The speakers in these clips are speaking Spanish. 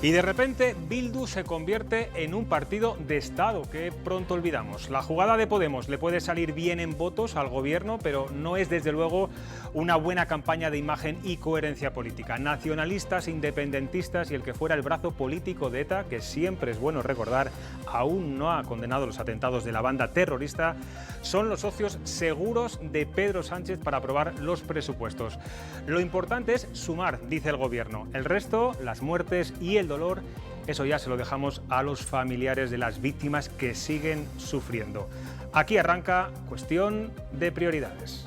Y de repente Bildu se convierte en un partido de Estado, que pronto olvidamos. La jugada de Podemos le puede salir bien en votos al gobierno, pero no es desde luego una buena campaña de imagen y coherencia política. Nacionalistas, independentistas y el que fuera el brazo político de ETA, que siempre es bueno recordar, aún no ha condenado los atentados de la banda terrorista, son los socios seguros de Pedro Sánchez para aprobar los presupuestos. Lo importante es sumar, dice el gobierno. El resto, las muertes y el dolor, eso ya se lo dejamos a los familiares de las víctimas que siguen sufriendo. Aquí arranca Cuestión de Prioridades.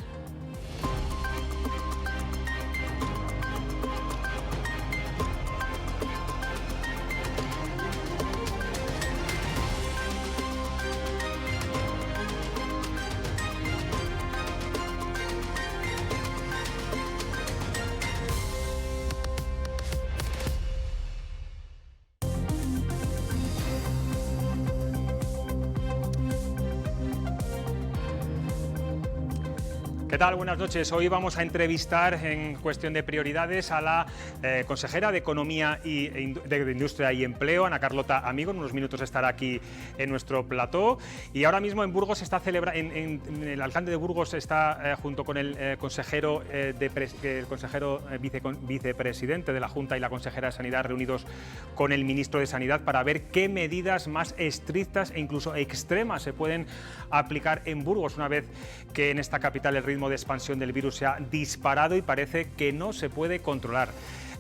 ¿Qué tal? Buenas noches. Hoy vamos a entrevistar en Cuestión de Prioridades a la consejera de Economía y de Industria y Empleo, Ana Carlota Amigo. En unos minutos estará aquí en nuestro plató. Y ahora mismo en Burgos está el alcalde de Burgos está junto con el consejero, vicepresidente de la Junta y la consejera de Sanidad reunidos con el ministro de Sanidad para ver qué medidas más estrictas e incluso extremas se pueden aplicar en Burgos una vez que en esta capital el ritmo de expansión del virus se ha disparado y parece que no se puede controlar.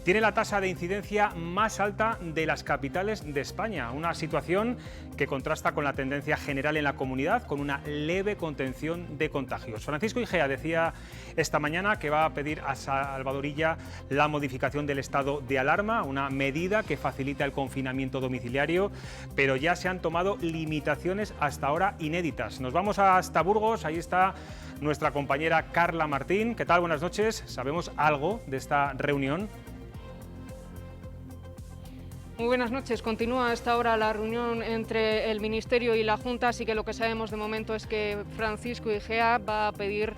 Tiene la tasa de incidencia más alta de las capitales de España, una situación que contrasta con la tendencia general en la comunidad, con una leve contención de contagios. Francisco Igea decía esta mañana que va a pedir a Salvador Illa la modificación del estado de alarma, una medida que facilita el confinamiento domiciliario, pero ya se han tomado limitaciones hasta ahora inéditas. Nos vamos hasta Burgos, ahí está nuestra compañera Carla Martín. ¿Qué tal? Buenas noches. ¿Sabemos algo de esta reunión? Muy buenas noches. Continúa hasta ahora la reunión entre el Ministerio y la Junta, así que lo que sabemos de momento es que Francisco Igea va a pedir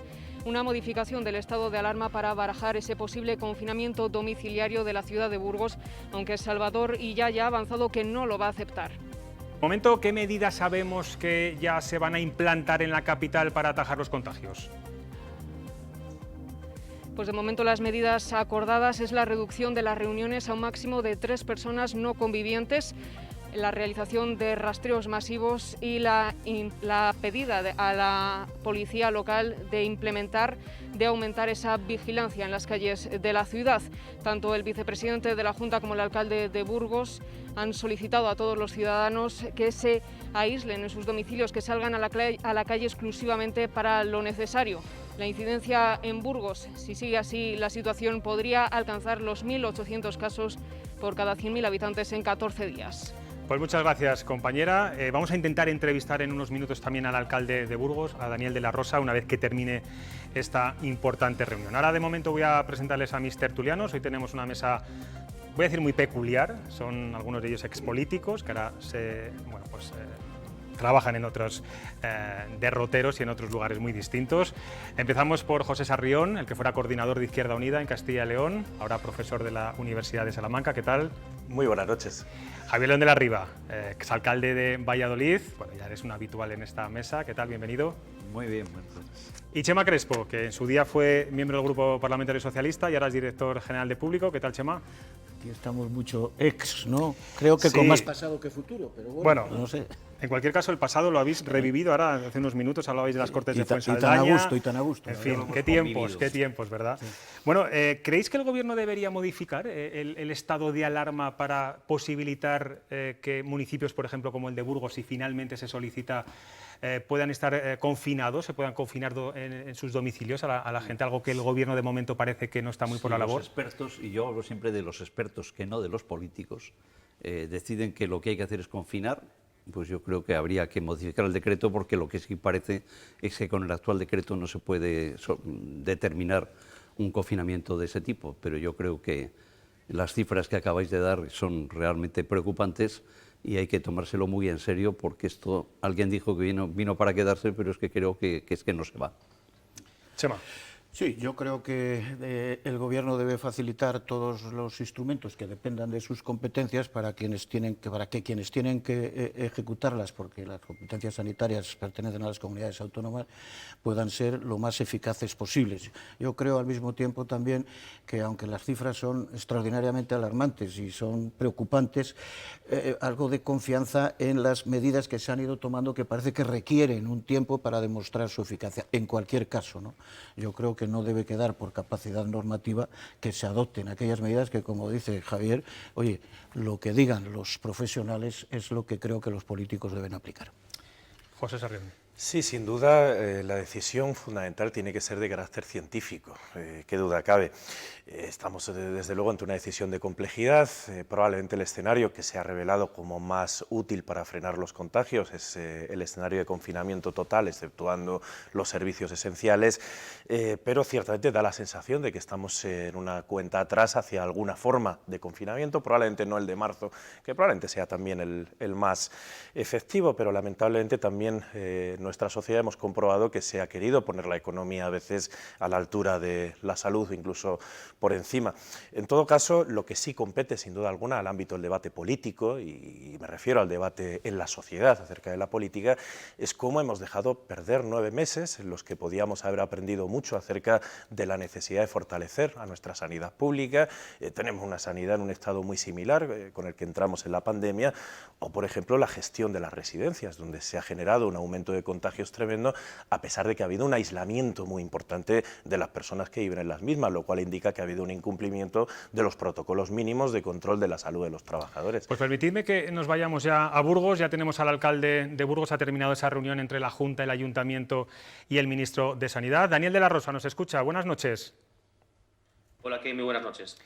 una modificación del estado de alarma para barajar ese posible confinamiento domiciliario de la ciudad de Burgos, aunque Salvador Illa ya ha avanzado que no lo va a aceptar. De momento, ¿qué medidas sabemos que ya se van a implantar en la capital para atajar los contagios? Pues de momento las medidas acordadas es la reducción de las reuniones a un máximo de 3 personas no convivientes, la realización de rastreos masivos y la pedida a la policía local de aumentar esa vigilancia en las calles de la ciudad. Tanto el vicepresidente de la Junta como el alcalde de Burgos han solicitado a todos los ciudadanos que se aíslen en sus domicilios, que salgan a la calle exclusivamente para lo necesario. La incidencia en Burgos, si sigue así la situación, podría alcanzar los 1.800 casos por cada 100.000 habitantes en 14 días. Pues muchas gracias, compañera. Vamos a intentar entrevistar en unos minutos también al alcalde de Burgos, a Daniel de la Rosa, una vez que termine esta importante reunión. Ahora, de momento, voy a presentarles a mis tertulianos. Hoy tenemos una mesa, voy a decir, muy peculiar. Son algunos de ellos expolíticos que ahora trabajan en otros derroteros y en otros lugares muy distintos. Empezamos por José Sarrión, el que fuera coordinador de Izquierda Unida en Castilla y León, ahora profesor de la Universidad de Salamanca. ¿Qué tal? Muy buenas noches. Javier León de la Riva, exalcalde de Valladolid. Bueno, ya eres un habitual en esta mesa. ¿Qué tal? Bienvenido. Muy bien, buenas noches. Y Chema Crespo, que en su día fue miembro del Grupo Parlamentario Socialista y ahora es director general de Público. ¿Qué tal, Chema? Aquí estamos mucho ex, ¿no? Creo que Sí. con más pasado que futuro, pero bueno, no sé. En cualquier caso, el pasado lo habéis revivido. Ahora, hace unos minutos, hablabais de las Cortes de Fuensaldaña. Y tan a gusto. En fin, qué tiempos, ¿verdad? Sí. Bueno, ¿creéis que el Gobierno debería modificar el estado de alarma para posibilitar que municipios, por ejemplo, como el de Burgos, si finalmente se solicita, puedan estar confinados, se puedan confinar en sus domicilios a la gente, algo que el Gobierno de momento parece que no está muy por la labor? Los expertos, y yo hablo siempre de los expertos, que no de los políticos, deciden que lo que hay que hacer es confinar. Pues yo creo que habría que modificar el decreto, porque lo que sí parece es que con el actual decreto no se puede determinar un confinamiento de ese tipo, pero yo creo que las cifras que acabáis de dar son realmente preocupantes y hay que tomárselo muy en serio, porque esto, alguien dijo que vino para quedarse, pero es que creo que es que no se va. Chema. Sí, yo creo que el Gobierno debe facilitar todos los instrumentos que dependan de sus competencias para que quienes tienen que ejecutarlas, porque las competencias sanitarias pertenecen a las comunidades autónomas, puedan ser lo más eficaces posibles. Yo creo al mismo tiempo también que, aunque las cifras son extraordinariamente alarmantes y son preocupantes, algo de confianza en las medidas que se han ido tomando, que parece que requieren un tiempo para demostrar su eficacia. En cualquier caso, ¿no? Yo creo que no debe quedar por capacidad normativa que se adopten aquellas medidas que, como dice Javier, oye, lo que digan los profesionales es lo que creo que los políticos deben aplicar. José Sarrión. Sí, sin duda la decisión fundamental tiene que ser de carácter científico, qué duda cabe. Estamos desde luego ante una decisión de complejidad, probablemente el escenario que se ha revelado como más útil para frenar los contagios es el escenario de confinamiento total, exceptuando los servicios esenciales, pero ciertamente da la sensación de que estamos en una cuenta atrás hacia alguna forma de confinamiento, probablemente no el de marzo, que probablemente sea también el más efectivo, pero lamentablemente también nuestra sociedad hemos comprobado que se ha querido poner la economía a veces a la altura de la salud, incluso por encima. En todo caso, lo que sí compete sin duda alguna al ámbito del debate político, y me refiero al debate en la sociedad acerca de la política, es cómo hemos dejado perder 9 meses en los que podíamos haber aprendido mucho acerca de la necesidad de fortalecer a nuestra sanidad pública. Tenemos una sanidad en un estado muy similar con el que entramos en la pandemia, o por ejemplo la gestión de las residencias, donde se ha generado un aumento de contagios tremendo, a pesar de que ha habido un aislamiento muy importante de las personas que viven en las mismas, lo cual indica que ha habido un incumplimiento de los protocolos mínimos de control de la salud de los trabajadores. Pues permitidme que nos vayamos ya a Burgos. Ya tenemos al alcalde de Burgos. Ha terminado esa reunión entre la Junta, el Ayuntamiento y el ministro de Sanidad. Daniel de la Rosa nos escucha. Buenas noches. Hola, muy buenas noches.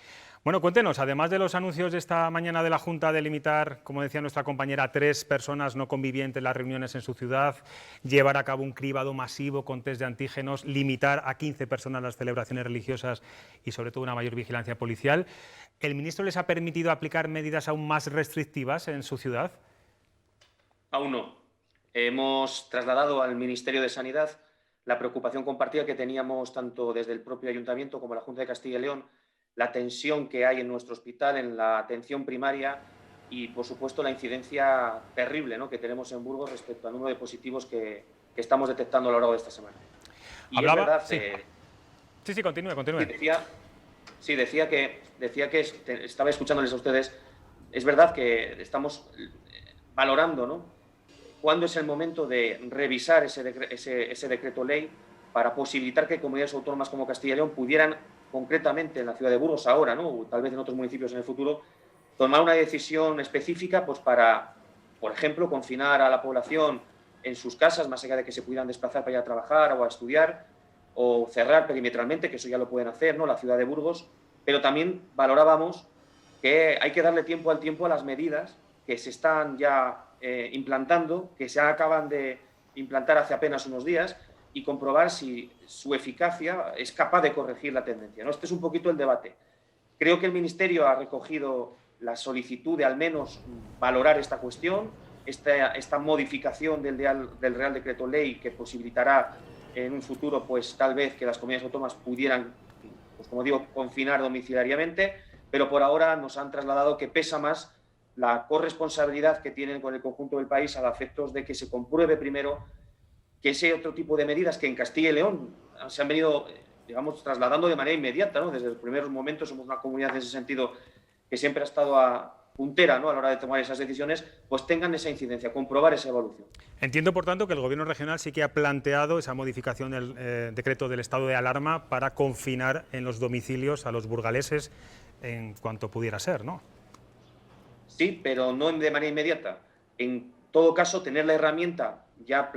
Bueno, cuéntenos, además de los anuncios de esta mañana de la Junta de limitar, como decía nuestra compañera, a 3 personas no convivientes las reuniones en su ciudad, llevar a cabo un cribado masivo con test de antígenos, limitar a 15 personas las celebraciones religiosas y sobre todo una mayor vigilancia policial, ¿el ministro les ha permitido aplicar medidas aún más restrictivas en su ciudad? Aún no. Hemos trasladado al Ministerio de Sanidad la preocupación compartida que teníamos tanto desde el propio Ayuntamiento como la Junta de Castilla y León, la tensión que hay en nuestro hospital, en la atención primaria y, por supuesto, la incidencia terrible, ¿no?, que tenemos en Burgos respecto al número de positivos que estamos detectando a lo largo de esta semana. Y ¿Hablaba? es verdad, Sí, continúe. Decía que estaba escuchándoles a ustedes. Es verdad que estamos valorando, ¿no?, cuándo es el momento de revisar ese decreto ley para posibilitar que comunidades autónomas como Castilla y León pudieran, concretamente en la ciudad de Burgos ahora, ¿no?, o tal vez en otros municipios en el futuro, tomar una decisión específica pues para, por ejemplo, confinar a la población en sus casas, más allá de que se pudieran desplazar para ir a trabajar o a estudiar, o cerrar perimetralmente, que eso ya lo pueden hacer, ¿no?, la ciudad de Burgos, pero también valorábamos que hay que darle tiempo al tiempo a las medidas que se están ya implantando, que se acaban de implantar hace apenas unos días, y comprobar si su eficacia es capaz de corregir la tendencia, ¿no? Este es un poquito el debate. Creo que el Ministerio ha recogido la solicitud de al menos valorar esta cuestión, esta modificación del Real Decreto Ley que posibilitará en un futuro, pues tal vez que las comunidades autónomas pudieran, pues como digo, confinar domiciliariamente, pero por ahora nos han trasladado que pesa más la corresponsabilidad que tienen con el conjunto del país a efectos de que se compruebe primero que ese otro tipo de medidas que en Castilla y León se han venido, digamos, trasladando de manera inmediata, ¿no? Desde los primeros momentos somos una comunidad en ese sentido que siempre ha estado puntera, ¿no?, a la hora de tomar esas decisiones, pues tengan esa incidencia, comprobar esa evolución. Entiendo, por tanto, que el Gobierno regional sí que ha planteado esa modificación del decreto del estado de alarma para confinar en los domicilios a los burgaleses en cuanto pudiera ser, ¿no? Sí, pero no de manera inmediata. En todo caso, tener la herramienta ya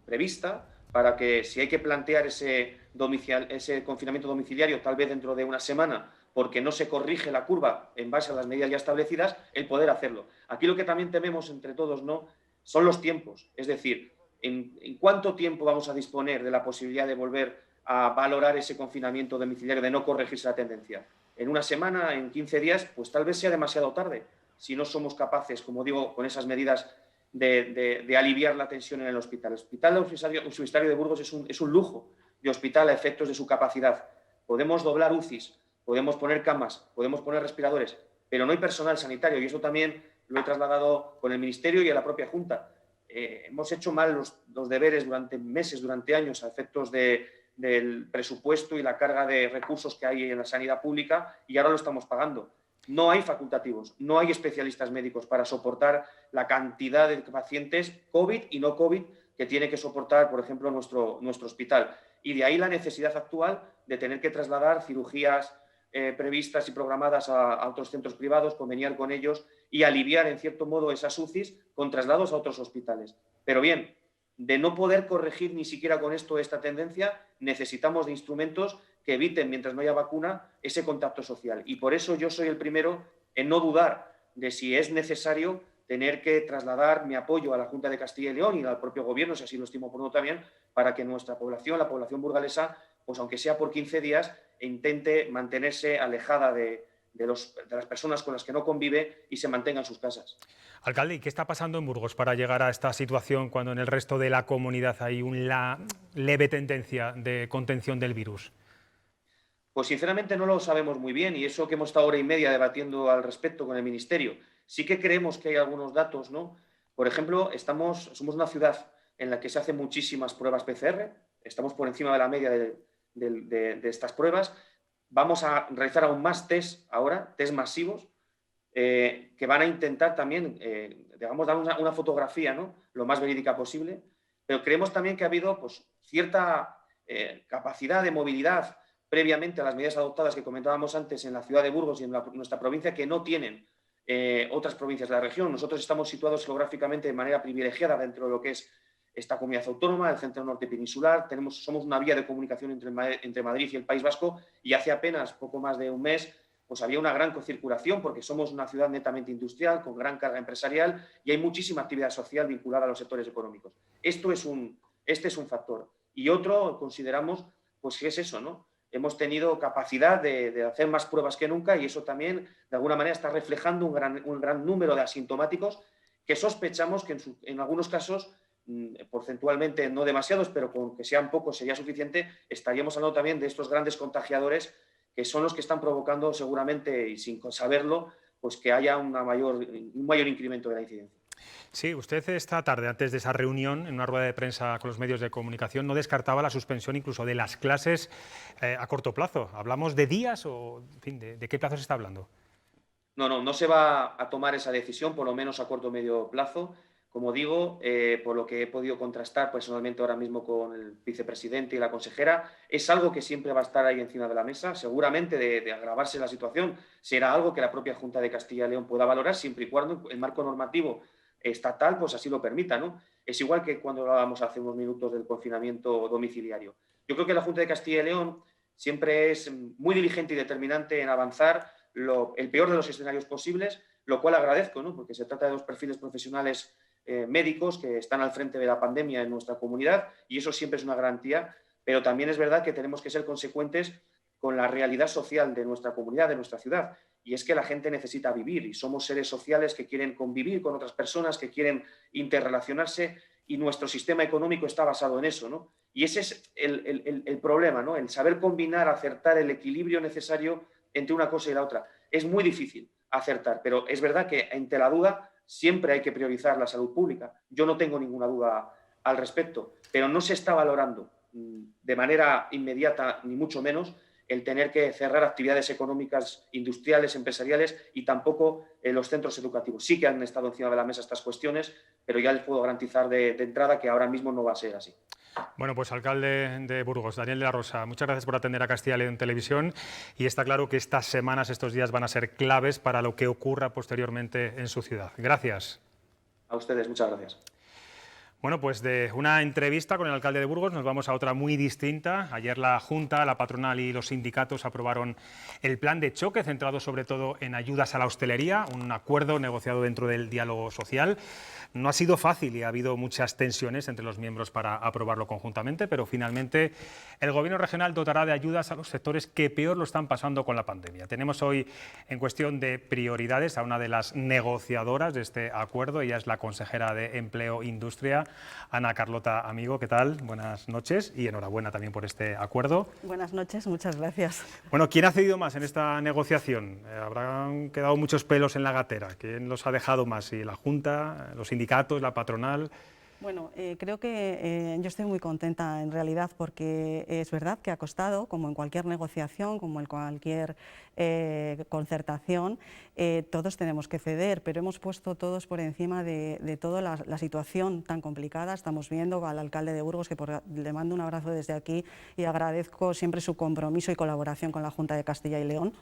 prevista para que, si hay que plantear ese confinamiento domiciliario, tal vez dentro de una semana, porque no se corrige la curva en base a las medidas ya establecidas, el poder hacerlo. Aquí lo que también tememos entre todos, ¿no?, son los tiempos. Es decir, ¿en cuánto tiempo vamos a disponer de la posibilidad de volver a valorar ese confinamiento domiciliario, de no corregirse la tendencia? ¿En una semana, en 15 días? Pues tal vez sea demasiado tarde, si no somos capaces, como digo, con esas medidas de aliviar la tensión en el hospital. El Hospital Universitario de Burgos es un lujo de hospital a efectos de su capacidad. Podemos doblar UCIs, podemos poner camas, podemos poner respiradores, pero no hay personal sanitario, y eso también lo he trasladado con el Ministerio y a la propia Junta. Hemos hecho mal los deberes durante meses, durante años, a efectos del presupuesto y la carga de recursos que hay en la sanidad pública, y ahora lo estamos pagando. No hay facultativos, no hay especialistas médicos para soportar la cantidad de pacientes COVID y no COVID que tiene que soportar, por ejemplo, nuestro hospital. Y de ahí la necesidad actual de tener que trasladar cirugías previstas y programadas a otros centros privados, conveniar con ellos y aliviar, en cierto modo, esas UCIs con traslados a otros hospitales. Pero bien, de no poder corregir ni siquiera con esto esta tendencia, necesitamos de instrumentos que eviten, mientras no haya vacuna, ese contacto social. Y por eso yo soy el primero en no dudar de si es necesario tener que trasladar mi apoyo a la Junta de Castilla y León y al propio Gobierno, si así lo estimo oportuno también, para que nuestra población, la población burgalesa, pues aunque sea por 15 días, intente mantenerse alejada de las personas con las que no convive y se mantenga en sus casas. Alcalde, ¿y qué está pasando en Burgos para llegar a esta situación cuando en el resto de la comunidad hay una leve tendencia de contención del virus? Pues sinceramente no lo sabemos muy bien, y eso que hemos estado hora y media debatiendo al respecto con el Ministerio. Sí que creemos que hay algunos datos, ¿no? Por ejemplo, somos una ciudad en la que se hacen muchísimas pruebas PCR, estamos por encima de la media de estas pruebas. Vamos a realizar aún más test ahora, test masivos, que van a intentar también, digamos, dar una fotografía, ¿no?, lo más verídica posible, pero creemos también que ha habido, pues, cierta capacidad de movilidad previamente a las medidas adoptadas que comentábamos antes en la ciudad de Burgos y en nuestra provincia, que no tienen otras provincias de la región. Nosotros estamos situados geográficamente de manera privilegiada dentro de lo que es esta comunidad autónoma, el centro norte peninsular. Somos una vía de comunicación entre Madrid y el País Vasco, y hace apenas poco más de un mes pues había una gran circulación, porque somos una ciudad netamente industrial, con gran carga empresarial, y hay muchísima actividad social vinculada a los sectores económicos. Este es un factor. Y otro, consideramos, pues que es eso, ¿no? Hemos tenido capacidad de hacer más pruebas que nunca, y eso también, de alguna manera, está reflejando un gran número de asintomáticos que sospechamos que en algunos casos, porcentualmente no demasiados, pero con que sean pocos sería suficiente, estaríamos hablando también de estos grandes contagiadores que son los que están provocando seguramente, y sin saberlo, pues que haya un mayor incremento de la incidencia. Sí, usted esta tarde, antes de esa reunión, en una rueda de prensa con los medios de comunicación, no descartaba la suspensión incluso de las clases a corto plazo. ¿Hablamos de días o, en fin, de qué plazo se está hablando? No se va a tomar esa decisión, por lo menos a corto o medio plazo. Como digo, por lo que he podido contrastar personalmente ahora mismo con el vicepresidente y la consejera, es algo que siempre va a estar ahí encima de la mesa. Seguramente, de agravarse la situación, será algo que la propia Junta de Castilla y León pueda valorar, siempre y cuando el marco normativo estatal pues así lo permita, ¿no? Es igual que cuando hablábamos hace unos minutos del confinamiento domiciliario. Yo creo que la Junta de Castilla y León siempre es muy diligente y determinante en avanzar el peor de los escenarios posibles, lo cual agradezco, ¿no?, porque se trata de dos perfiles profesionales médicos que están al frente de la pandemia en nuestra comunidad, y eso siempre es una garantía, pero también es verdad que tenemos que ser consecuentes con la realidad social de nuestra comunidad, de nuestra ciudad, y es que la gente necesita vivir, y somos seres sociales que quieren convivir con otras personas, que quieren interrelacionarse, y nuestro sistema económico está basado en eso, ¿no? Y ese es el problema, ¿no?, el saber combinar, acertar el equilibrio necesario entre una cosa y la otra. Es muy difícil acertar, pero es verdad que ante la duda siempre hay que priorizar la salud pública. Yo no tengo ninguna duda al respecto, pero no se está valorando de manera inmediata, ni mucho menos, el tener que cerrar actividades económicas, industriales, empresariales, y tampoco los centros educativos. Sí que han estado encima de la mesa estas cuestiones, pero ya les puedo garantizar de entrada que ahora mismo no va a ser así. Bueno, pues alcalde de Burgos, Daniel de la Rosa, muchas gracias por atender a Castilla y León Televisión, y está claro que estas semanas, estos días van a ser claves para lo que ocurra posteriormente en su ciudad. Gracias. A ustedes, muchas gracias. Bueno, pues de una entrevista con el alcalde de Burgos nos vamos a otra muy distinta. Ayer la Junta, la patronal y los sindicatos aprobaron el plan de choque, centrado sobre todo en ayudas a la hostelería, un acuerdo negociado dentro del diálogo social. No ha sido fácil y ha habido muchas tensiones entre los miembros para aprobarlo conjuntamente, pero finalmente el Gobierno regional dotará de ayudas a los sectores que peor lo están pasando con la pandemia. Tenemos hoy en cuestión de prioridades a una de las negociadoras de este acuerdo. Ella es la consejera de Empleo e Industria, Ana Carlota Amigo, ¿qué tal? Buenas noches y enhorabuena también por este acuerdo. Buenas noches, muchas gracias. Bueno, ¿quién ha cedido más en esta negociación? Habrán quedado muchos pelos en la gatera. ¿Quién los ha dejado más? ¿Si la Junta, los sindicatos, la patronal? Bueno, creo que yo estoy muy contenta en realidad porque es verdad que ha costado, como en cualquier negociación, como en cualquier concertación, todos tenemos que ceder, pero hemos puesto todos por encima de toda la situación tan complicada. Estamos viendo al alcalde de Burgos, que le mando un abrazo desde aquí y agradezco siempre su compromiso y colaboración con la Junta de Castilla y León.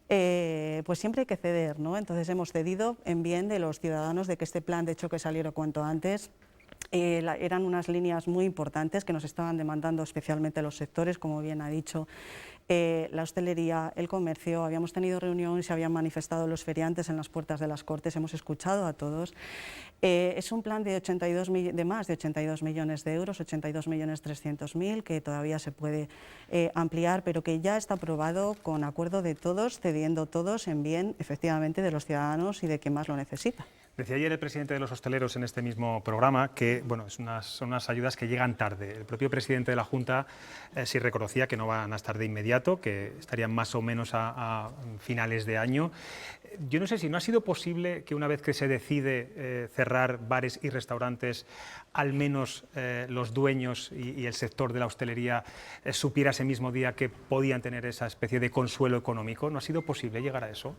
Pues siempre hay que ceder, ¿no? Entonces hemos cedido en bien de los ciudadanos de que este plan de choque saliera cuanto antes. Eran unas líneas muy importantes que nos estaban demandando especialmente los sectores, como bien ha dicho, la hostelería, el comercio. Habíamos tenido reunión, se habían manifestado los feriantes en las puertas de las Cortes, hemos escuchado a todos. Es un plan de más de 82 millones de euros, 82.300.000, que todavía se puede ampliar, pero que ya está aprobado con acuerdo de todos, cediendo todos en bien, efectivamente, de los ciudadanos y de quien más lo necesita. Decía ayer el presidente de los hosteleros en este mismo programa que bueno, son unas ayudas que llegan tarde. El propio presidente de la Junta sí reconocía que no van a estar de inmediato, que estarían más o menos a finales de año. Yo no sé si no ha sido posible que una vez que se decide cerrar bares y restaurantes, al menos los dueños y el sector de la hostelería supiera ese mismo día que podían tener esa especie de consuelo económico. ¿No ha sido posible llegar a eso?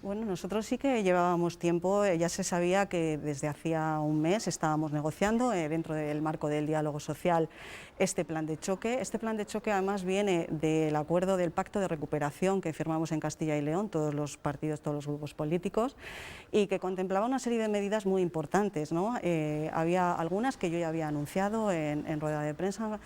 Bueno, nosotros sí que llevábamos tiempo, ya se sabía que desde hacía un mes estábamos negociando dentro del marco del diálogo social este plan de choque. Este plan de choque además viene del acuerdo del pacto de recuperación que firmamos en Castilla y León, todos los partidos, todos los grupos políticos, y que contemplaba una serie de medidas muy importantes, ¿no? Había algunas que yo ya había anunciado en rueda de prensa,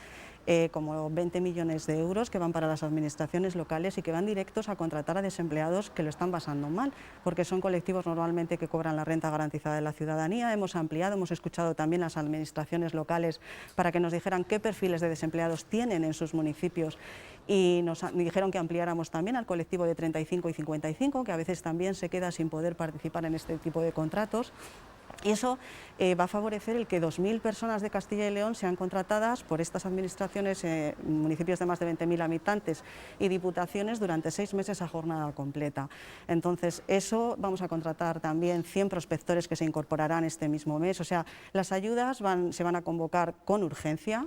como 20 millones de euros que van para las administraciones locales y que van directos a contratar a desempleados que lo están pasando mal, porque son colectivos normalmente que cobran la renta garantizada de la ciudadanía. Hemos ampliado, hemos escuchado también las administraciones locales para que nos dijeran qué perfiles de desempleados tienen en sus municipios y nos dijeron que ampliáramos también al colectivo de 35 y 55, que a veces también se queda sin poder participar en este tipo de contratos. Y eso va a favorecer el que 2.000 personas de Castilla y León sean contratadas por estas administraciones, municipios de más de 20.000 habitantes y diputaciones durante 6 meses a jornada completa. Entonces, eso vamos a contratar también 100 prospectores que se incorporarán este mismo mes. O sea, las ayudas se van a convocar con urgencia.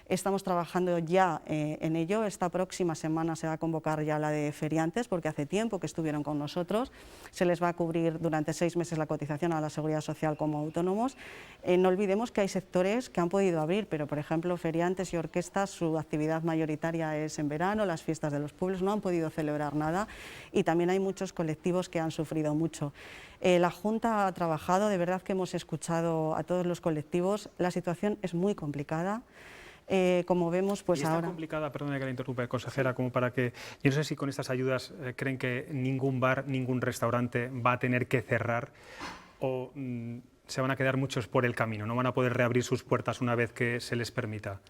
Estamos trabajando ya en ello. Esta próxima semana se va a convocar ya la de feriantes, porque hace tiempo que estuvieron con nosotros. Se les va a cubrir durante 6 meses la cotización a la Seguridad Social como autónomos. No olvidemos que hay sectores que han podido abrir, pero por ejemplo feriantes y orquestas, su actividad mayoritaria es en verano, las fiestas de los pueblos, no han podido celebrar nada y también hay muchos colectivos que han sufrido mucho. La Junta ha trabajado, de verdad que hemos escuchado a todos los colectivos. La situación es muy complicada. Como vemos, pues ¿Y está ahora... complicada, perdona que la interrumpa, consejera, como para que... Yo no sé si con estas ayudas creen que ningún bar, ningún restaurante va a tener que cerrar o se van a quedar muchos por el camino, no van a poder reabrir sus puertas una vez que se les permita.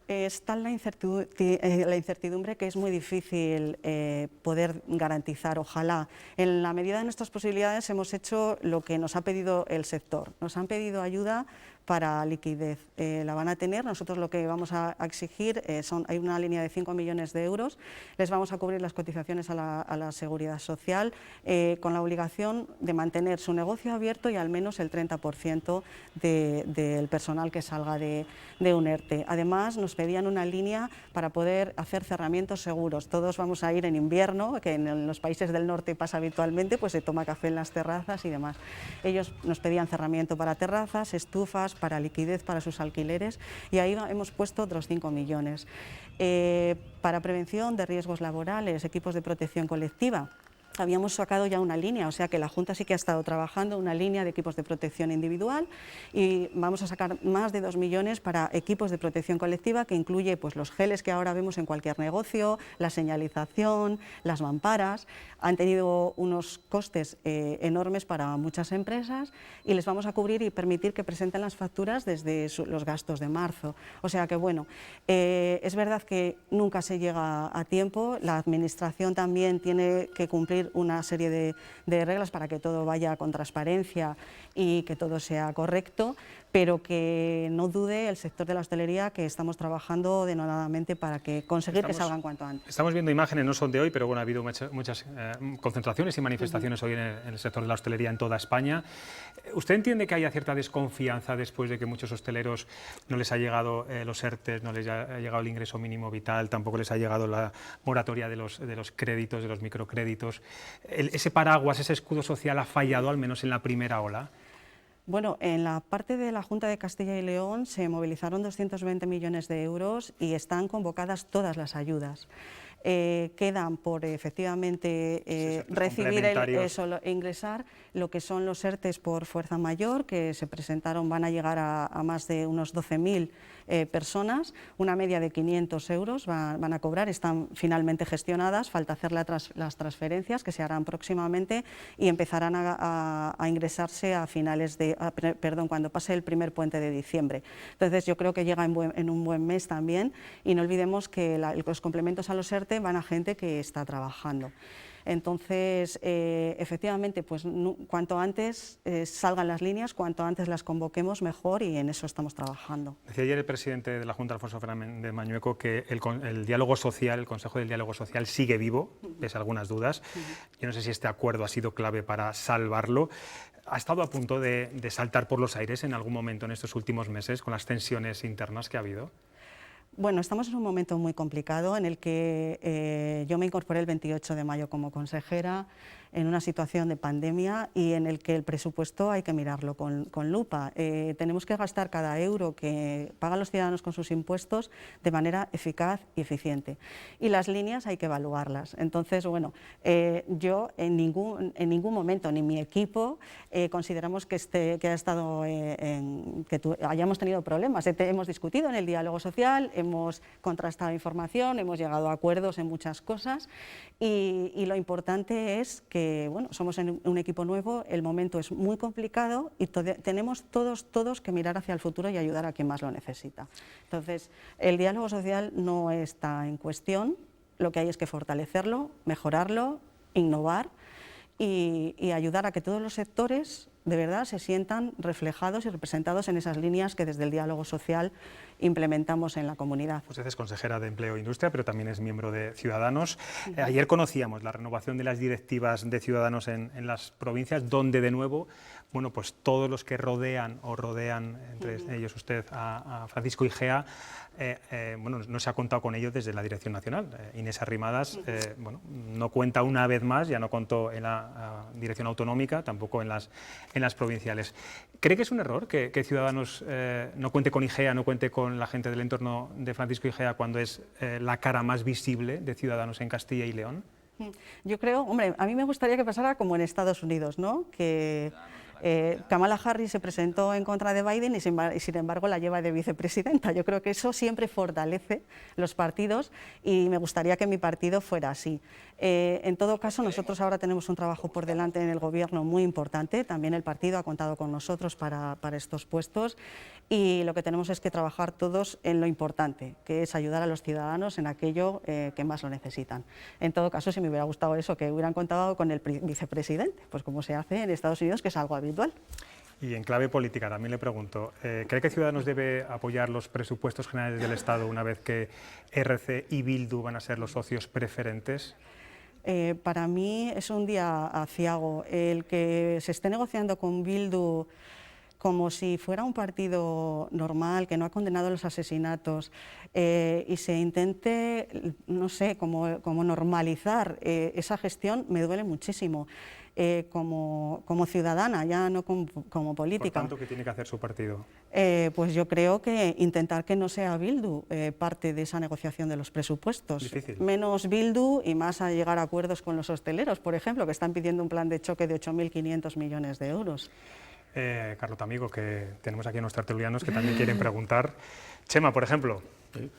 Está la incertidumbre que es muy difícil poder garantizar. Ojalá, en la medida de nuestras posibilidades, hemos hecho lo que nos ha pedido el sector. Nos han pedido ayuda para liquidez. La van a tener. Nosotros lo que vamos a exigir hay una línea de 5 millones de euros, les vamos a cubrir las cotizaciones a la Seguridad Social con la obligación de mantener su negocio abierto y al menos el 30% del personal que salga de un ERTE. Además, nos pedían una línea para poder hacer cerramientos seguros. Todos vamos a ir en invierno, que en los países del norte pasa habitualmente, pues se toma café en las terrazas y demás. Ellos nos pedían cerramiento para terrazas, estufas, para liquidez para sus alquileres y ahí hemos puesto otros 5 millones. Para prevención de riesgos laborales, equipos de protección colectiva. Habíamos sacado ya una línea, o sea que la Junta sí que ha estado trabajando una línea de equipos de protección individual y vamos a sacar más de 2 millones para equipos de protección colectiva que incluye pues, los geles que ahora vemos en cualquier negocio, la señalización, las mamparas. Han tenido unos costes enormes para muchas empresas y les vamos a cubrir y permitir que presenten las facturas desde los gastos de marzo. O sea que bueno, es verdad que nunca se llega a tiempo, la Administración también tiene que cumplir una serie de reglas para que todo vaya con transparencia y que todo sea correcto, pero que no dude el sector de la hostelería que estamos trabajando denodadamente para conseguir que salgan cuanto antes. Estamos viendo imágenes, no son de hoy, pero bueno, ha habido muchas concentraciones y manifestaciones hoy en el sector de la hostelería en toda España. ¿Usted entiende que haya cierta desconfianza después de que muchos hosteleros no les ha llegado los ERTE, no les ha llegado el ingreso mínimo vital, tampoco les ha llegado la moratoria de los créditos, de los microcréditos? ¿Ese paraguas, ese escudo social ha fallado, al menos en la primera ola? Bueno, en la parte de la Junta de Castilla y León se movilizaron 220 millones de euros y están convocadas todas las ayudas. Quedan por efectivamente recibir ingresar lo que son los ERTEs por fuerza mayor, que se presentaron, van a llegar a más de unos 12.000 personas, una media de 500 euros van a cobrar, están finalmente gestionadas, falta hacer las transferencias que se harán próximamente y empezarán a ingresarse a finales de, cuando pase el primer puente de diciembre. Entonces yo creo que llega en un buen mes también, y no olvidemos que los complementos a los ERTE van a gente que está trabajando. Entonces, efectivamente, pues cuanto antes salgan las líneas, cuanto antes las convoquemos, mejor, y en eso estamos trabajando. Decía ayer el presidente de la Junta, Alfonso Fernández Mañueco, que el diálogo social, el Consejo del Diálogo Social sigue vivo, pese a algunas dudas. Yo no sé si este acuerdo ha sido clave para salvarlo. ¿Ha estado a punto de saltar por los aires en algún momento en estos últimos meses con las tensiones internas que ha habido? Bueno, estamos en un momento muy complicado en el que yo me incorporé el 28 de mayo como consejera en una situación de pandemia y en el que el presupuesto hay que mirarlo con lupa. Tenemos que gastar cada euro que pagan los ciudadanos con sus impuestos de manera eficaz y eficiente. Y las líneas hay que evaluarlas. Entonces, bueno, yo en ningún momento, ni mi equipo, consideramos que hayamos tenido problemas. Hemos discutido en el diálogo social, hemos contrastado información, hemos llegado a acuerdos en muchas cosas y lo importante es que bueno, somos un equipo nuevo, el momento es muy complicado y tenemos todos que mirar hacia el futuro y ayudar a quien más lo necesita. Entonces, el diálogo social no está en cuestión, lo que hay es que fortalecerlo, mejorarlo, innovar y ayudar a que todos los sectores de verdad se sientan reflejados y representados en esas líneas que desde el diálogo social implementamos en la comunidad. Usted es consejera de Empleo e Industria, pero también es miembro de Ciudadanos. Ayer conocíamos la renovación de las directivas de Ciudadanos en las provincias, donde de nuevo, bueno, pues todos los que rodean, entre ellos usted, a Francisco Igea, bueno, no se ha contado con ellos desde la Dirección Nacional. Inés Arrimadas, bueno, no cuenta una vez más, ya no contó en la Dirección Autonómica, tampoco en las provinciales. ¿Cree que es un error que Ciudadanos no cuente con Igea, no cuente con la gente del entorno de Francisco Igea cuando es la cara más visible de Ciudadanos en Castilla y León? Yo creo, hombre, a mí me gustaría que pasara como en Estados Unidos, ¿no? Que Kamala Harris se presentó en contra de Biden y sin embargo la lleva de vicepresidenta. Yo creo que eso siempre fortalece los partidos y me gustaría que mi partido fuera así. En todo caso, nosotros ahora tenemos un trabajo por delante en el Gobierno muy importante. También el partido ha contado con nosotros para estos puestos y lo que tenemos es que trabajar todos en lo importante, que es ayudar a los ciudadanos en aquello que más lo necesitan. En todo caso, si me hubiera gustado eso, que hubieran contado con el vicepresidente, pues como se hace en Estados Unidos, que es algo habitual. Y en clave política también le pregunto, ¿cree que Ciudadanos debe apoyar los presupuestos generales del Estado una vez que RC y Bildu van a ser los socios preferentes? Para mí es un día aciago el que se esté negociando con Bildu como si fuera un partido normal, que no ha condenado los asesinatos, y se intente, no sé, como normalizar esa gestión, me duele muchísimo. Como ciudadana, ya no como política. Por tanto, ¿qué tiene que hacer su partido? Pues yo creo que intentar que no sea Bildu parte de esa negociación de los presupuestos. Difícil. Menos Bildu y más a llegar a acuerdos con los hosteleros, por ejemplo, que están pidiendo un plan de choque de 8.500 millones de euros. Carlota, amigo, que tenemos aquí a unos tertulianos que también quieren preguntar. Chema, por ejemplo. Sí.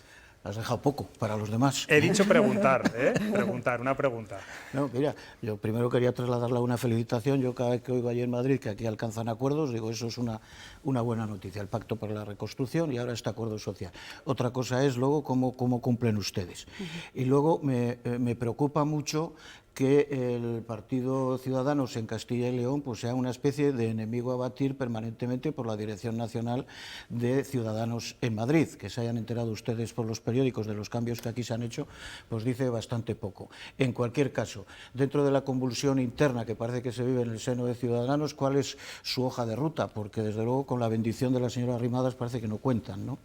Has dejado poco para los demás. He dicho preguntar, preguntar, una pregunta. No, mira, yo primero quería trasladarle una felicitación. Yo cada vez que oigo allí en Madrid que aquí alcanzan acuerdos, digo, eso es una buena noticia, el Pacto para la Reconstrucción y ahora este acuerdo social. Otra cosa es luego cómo cumplen ustedes. Y luego me preocupa mucho que el Partido Ciudadanos en Castilla y León pues sea una especie de enemigo a batir permanentemente por la Dirección Nacional de Ciudadanos en Madrid. Que se hayan enterado ustedes por los periódicos de los cambios que aquí se han hecho, pues dice bastante poco. En cualquier caso, dentro de la convulsión interna que parece que se vive en el seno de Ciudadanos, ¿cuál es su hoja de ruta? Porque desde luego con la bendición de la señora Arrimadas parece que no cuentan, ¿no?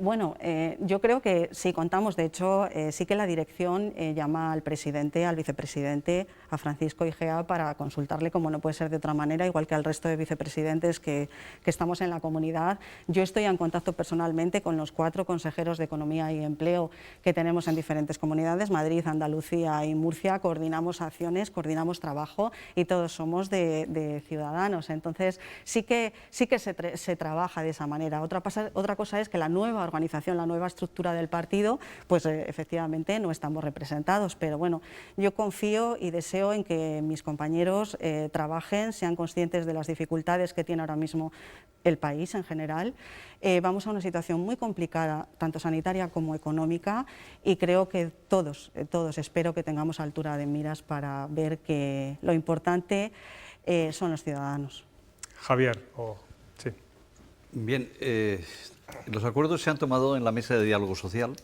Bueno, yo creo que sí contamos, de hecho, sí que la dirección llama al presidente, al vicepresidente, a Francisco Igea, para consultarle, como no puede ser de otra manera, igual que al resto de vicepresidentes que estamos en la comunidad. Yo estoy en contacto personalmente con los 4 consejeros de Economía y Empleo que tenemos en diferentes comunidades, Madrid, Andalucía y Murcia. Coordinamos acciones, coordinamos trabajo y todos somos de Ciudadanos. Entonces, sí que se trabaja de esa manera. Otra cosa es que la nueva organización, la nueva estructura del partido, pues efectivamente no estamos representados, pero bueno, yo confío y deseo en que mis compañeros trabajen, sean conscientes de las dificultades que tiene ahora mismo el país en general. Vamos a una situación muy complicada, tanto sanitaria como económica, y creo que todos espero que tengamos altura de miras para ver que lo importante son los ciudadanos. Javier, sí. Bien, los acuerdos se han tomado en la mesa de diálogo social.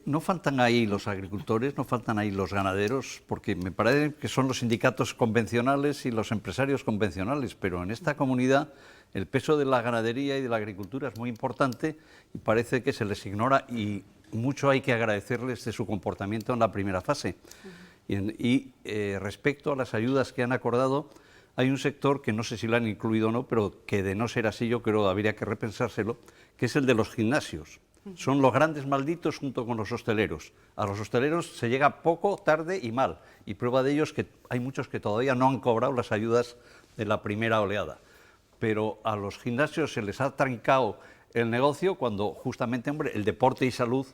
No faltan ahí los agricultores, no faltan ahí los ganaderos, porque me parece que son los sindicatos convencionales y los empresarios convencionales, pero en esta comunidad el peso de la ganadería y de la agricultura es muy importante y parece que se les ignora, y mucho hay que agradecerles de su comportamiento en la primera fase. Respecto a las ayudas que han acordado, hay un sector que no sé si lo han incluido o no, pero que de no ser así yo creo que habría que repensárselo, que es el de los gimnasios. Son los grandes malditos junto con los hosteleros. A los hosteleros se llega poco, tarde y mal. Y prueba de ello es que hay muchos que todavía no han cobrado las ayudas de la primera oleada. Pero a los gimnasios se les ha trancado el negocio cuando justamente, hombre, el deporte y salud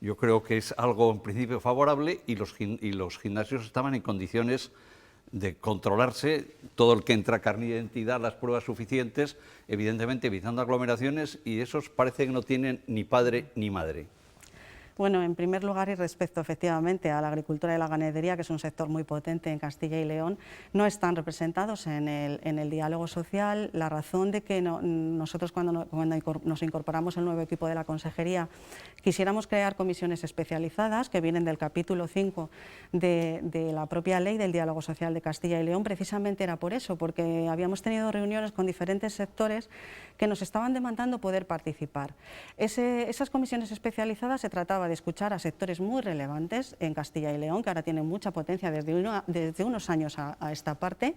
yo creo que es algo en principio favorable, y los gimnasios estaban en condiciones de controlarse, todo el que entra carne de identidad, las pruebas suficientes, evidentemente evitando aglomeraciones, y esos parece que no tienen ni padre ni madre. Bueno, en primer lugar, y respecto efectivamente a la agricultura y la ganadería, que es un sector muy potente en Castilla y León, no están representados en el diálogo social. La razón de que nosotros cuando nos incorporamos al nuevo equipo de la consejería quisiéramos crear comisiones especializadas que vienen del capítulo 5 de la propia ley del diálogo social de Castilla y León, precisamente era por eso, porque habíamos tenido reuniones con diferentes sectores que nos estaban demandando poder participar. Esas comisiones especializadas se trataba de escuchar a sectores muy relevantes en Castilla y León, que ahora tienen mucha potencia desde unos años a esta parte,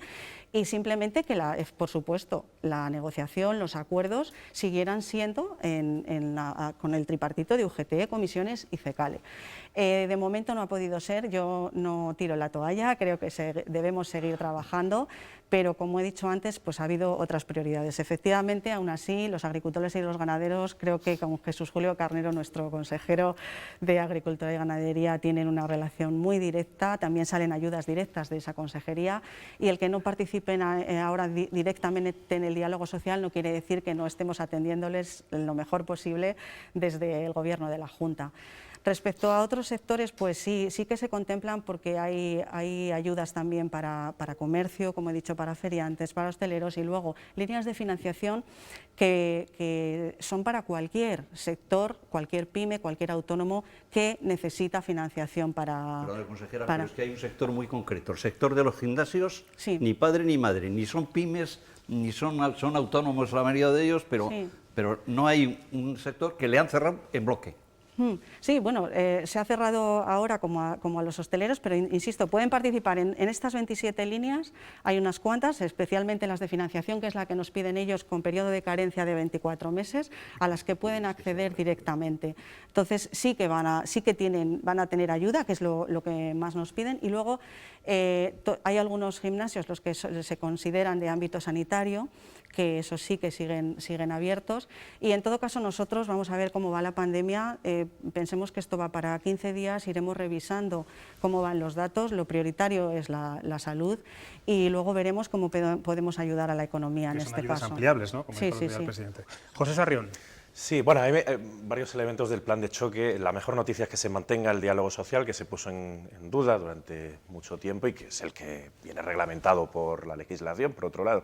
y simplemente que, por supuesto, la negociación, los acuerdos siguieran siendo con el tripartito de UGT, comisiones y CECALE. De momento no ha podido ser, yo no tiro la toalla, creo que debemos seguir trabajando, pero como he dicho antes, pues ha habido otras prioridades. Efectivamente, aún así, los agricultores y los ganaderos, creo que con Jesús Julio Carnero, nuestro consejero de Agricultura y Ganadería, tienen una relación muy directa, también salen ayudas directas de esa consejería, y el que no participen ahora directamente en el diálogo social no quiere decir que no estemos atendiéndoles lo mejor posible desde el Gobierno de la Junta. Respecto a otros sectores, pues sí que se contemplan, porque hay ayudas también para comercio, como he dicho, para feriantes, para hosteleros, y luego líneas de financiación que son para cualquier sector, cualquier pyme, cualquier autónomo que necesita financiación para... Perdón, consejera, pero es que hay un sector muy concreto, el sector de los gimnasios, sí. Ni padre ni madre, ni son pymes, ni son autónomos la mayoría de ellos, pero no hay un sector que le han cerrado en bloque. Sí, bueno, se ha cerrado ahora como a los hosteleros, pero insisto, pueden participar en estas 27 líneas, hay unas cuantas, especialmente las de financiación, que es la que nos piden ellos con periodo de carencia de 24 meses, a las que pueden acceder directamente. Entonces sí que van a tener ayuda, que es lo que más nos piden, y luego hay algunos gimnasios, los que se consideran de ámbito sanitario, que eso sí que siguen abiertos, y en todo caso nosotros vamos a ver cómo va la pandemia. Pensemos que esto va para 15 días, iremos revisando cómo van los datos, lo prioritario es la salud, y luego veremos cómo podemos ayudar a la economía en este caso. Son ayudas ampliables, ¿no? Como sí. el presidente. José Sarrión. Sí, bueno, hay varios elementos del plan de choque. La mejor noticia es que se mantenga el diálogo social, que se puso en duda durante mucho tiempo y que es el que viene reglamentado por la legislación, por otro lado.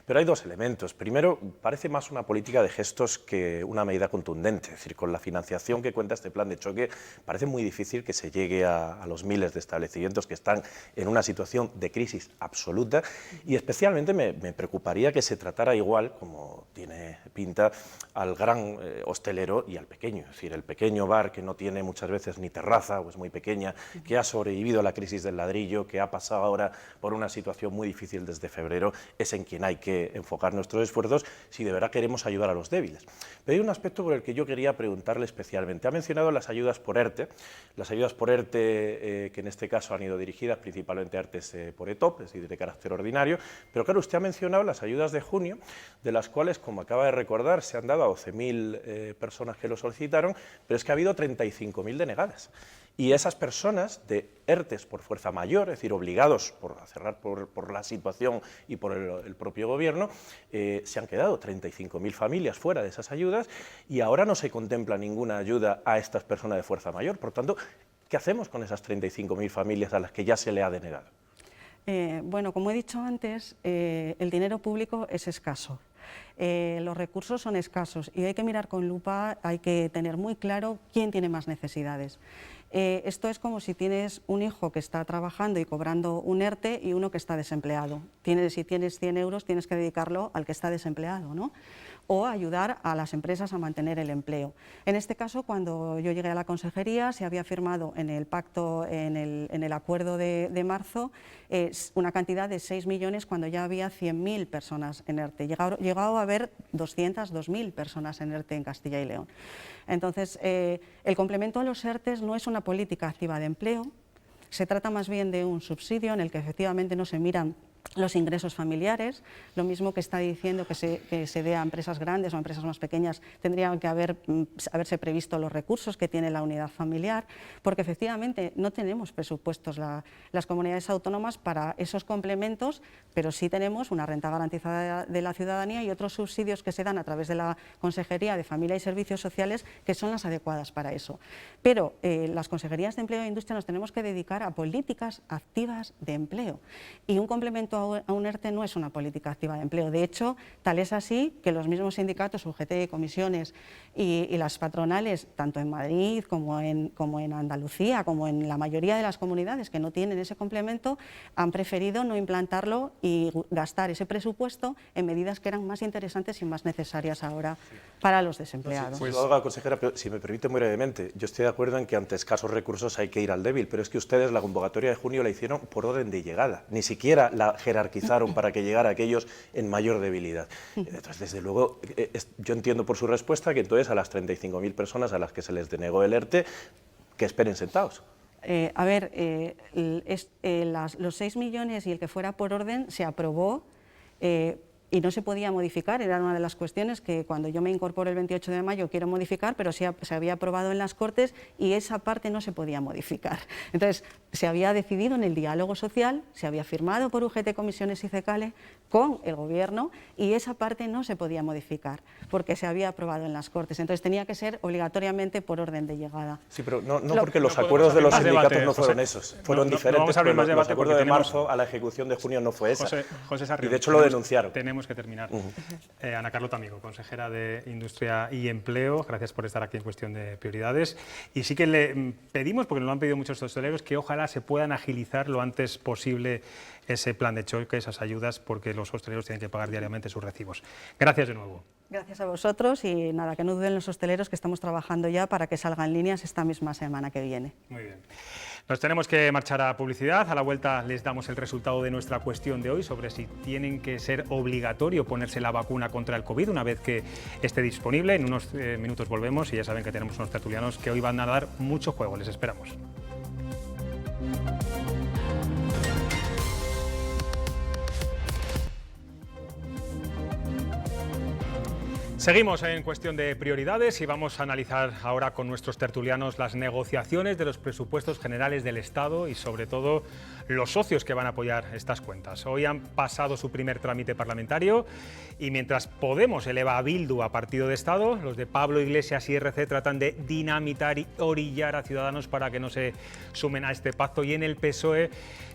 Pero hay dos elementos. Primero, parece más una política de gestos que una medida contundente. Es decir, con la financiación que cuenta este plan de choque, parece muy difícil que se llegue a los miles de establecimientos que están en una situación de crisis absoluta, y especialmente me preocuparía que se tratara igual, como tiene pinta, al gran hostelero y al pequeño. Es decir, el pequeño bar que no tiene muchas veces ni terraza o es muy pequeña, que ha sobrevivido a la crisis del ladrillo, que ha pasado ahora por una situación muy difícil desde febrero, es en quien hay que enfocar nuestros esfuerzos si de verdad queremos ayudar a los débiles. Pero hay un aspecto por el que yo quería preguntarle especialmente. Ha mencionado las ayudas por ERTE, que en este caso han ido dirigidas principalmente a ERTEs por ETOP, es decir, de carácter ordinario, pero claro, usted ha mencionado las ayudas de junio, de las cuales, como acaba de recordar, se han dado a 12.000 personas que lo solicitaron, pero es que ha habido 35.000 denegadas. Y esas personas de ERTEs por fuerza mayor, es decir, obligados a cerrar por la situación y por el propio gobierno, se han quedado 35.000 familias fuera de esas ayudas y ahora no se contempla ninguna ayuda a estas personas de fuerza mayor. Por tanto, ¿qué hacemos con esas 35.000 familias a las que ya se le ha denegado? Bueno, como he dicho antes, el dinero público es escaso. Los recursos son escasos y hay que mirar con lupa, hay que tener muy claro quién tiene más necesidades. Esto es como si tienes un hijo que está trabajando y cobrando un ERTE y uno que está desempleado. Si tienes 100 euros, tienes que dedicarlo al que está desempleado, ¿no? O ayudar a las empresas a mantener el empleo. En este caso, cuando yo llegué a la consejería, se había firmado en el pacto, en el acuerdo de marzo, una cantidad de 6 millones cuando ya había 100.000 personas en ERTE. Llegado a haber 2.000 personas en ERTE en Castilla y León. Entonces, el complemento a los ERTEs no es una política activa de empleo, se trata más bien de un subsidio en el que efectivamente no se miran los ingresos familiares, lo mismo que está diciendo que se dé a empresas grandes o a empresas más pequeñas, tendrían que haberse previsto los recursos que tiene la unidad familiar, porque efectivamente no tenemos presupuestos las comunidades autónomas para esos complementos, pero sí tenemos una renta garantizada de la ciudadanía y otros subsidios que se dan a través de la Consejería de Familia y Servicios Sociales que son las adecuadas para eso. Pero las consejerías de Empleo e Industria nos tenemos que dedicar a políticas activas de empleo y un complemento a un ERTE no es una política activa de empleo. De hecho, tal es así que los mismos sindicatos, UGT, comisiones y las patronales, tanto en Madrid como en Andalucía, como en la mayoría de las comunidades que no tienen ese complemento, han preferido no implantarlo y gastar ese presupuesto en medidas que eran más interesantes y más necesarias ahora para los desempleados. Pues, consejera, pero si me permite muy brevemente, yo estoy de acuerdo en que ante escasos recursos hay que ir al débil, pero es que ustedes la convocatoria de junio la hicieron por orden de llegada, ni siquiera la jerarquizaron para que llegara a aquellos en mayor debilidad. Entonces, desde luego, yo entiendo por su respuesta que entonces a las 35.000 personas a las que se les denegó el ERTE, que esperen sentados. A ver, los 6 millones y el que fuera por orden se aprobó y no se podía modificar, era una de las cuestiones que cuando yo me incorporo el 28 de mayo quiero modificar, pero se había aprobado en las Cortes y esa parte no se podía modificar. Entonces, se había decidido en el diálogo social, se había firmado por UGT, comisiones y CECALE con el Gobierno y esa parte no se podía modificar porque se había aprobado en las Cortes. Entonces, tenía que ser obligatoriamente por orden de llegada. Sí, pero no porque los acuerdos de los sindicatos no fueron esos, fueron diferentes. Los acuerdos de marzo a la ejecución de junio no fue esa. José Sarrión, y de hecho lo denunciaron. Tenemos que terminar. Ana Carlota Amigo, consejera de Industria y Empleo, gracias por estar aquí en Cuestión de Prioridades. Y sí que le pedimos, porque nos lo han pedido muchos hosteleros, que ojalá se puedan agilizar lo antes posible ese plan de choque, esas ayudas, porque los hosteleros tienen que pagar diariamente sus recibos. Gracias de nuevo. Gracias a vosotros y nada, que no duden los hosteleros que estamos trabajando ya para que salgan líneas esta misma semana que viene. Muy bien. Nos tenemos que marchar a publicidad. A la vuelta les damos el resultado de nuestra cuestión de hoy sobre si tienen que ser obligatorio ponerse la vacuna contra el COVID una vez que esté disponible. En unos minutos volvemos y ya saben que tenemos unos tertulianos que hoy van a dar mucho juego. Les esperamos. Seguimos en Cuestión de Prioridades y vamos a analizar ahora con nuestros tertulianos las negociaciones de los presupuestos generales del Estado y sobre todo los socios que van a apoyar estas cuentas. Hoy han pasado su primer trámite parlamentario y mientras Podemos eleva a Bildu a partido de Estado, los de Pablo Iglesias y RC tratan de dinamitar y orillar a Ciudadanos para que no se sumen a este pacto, y en el PSOE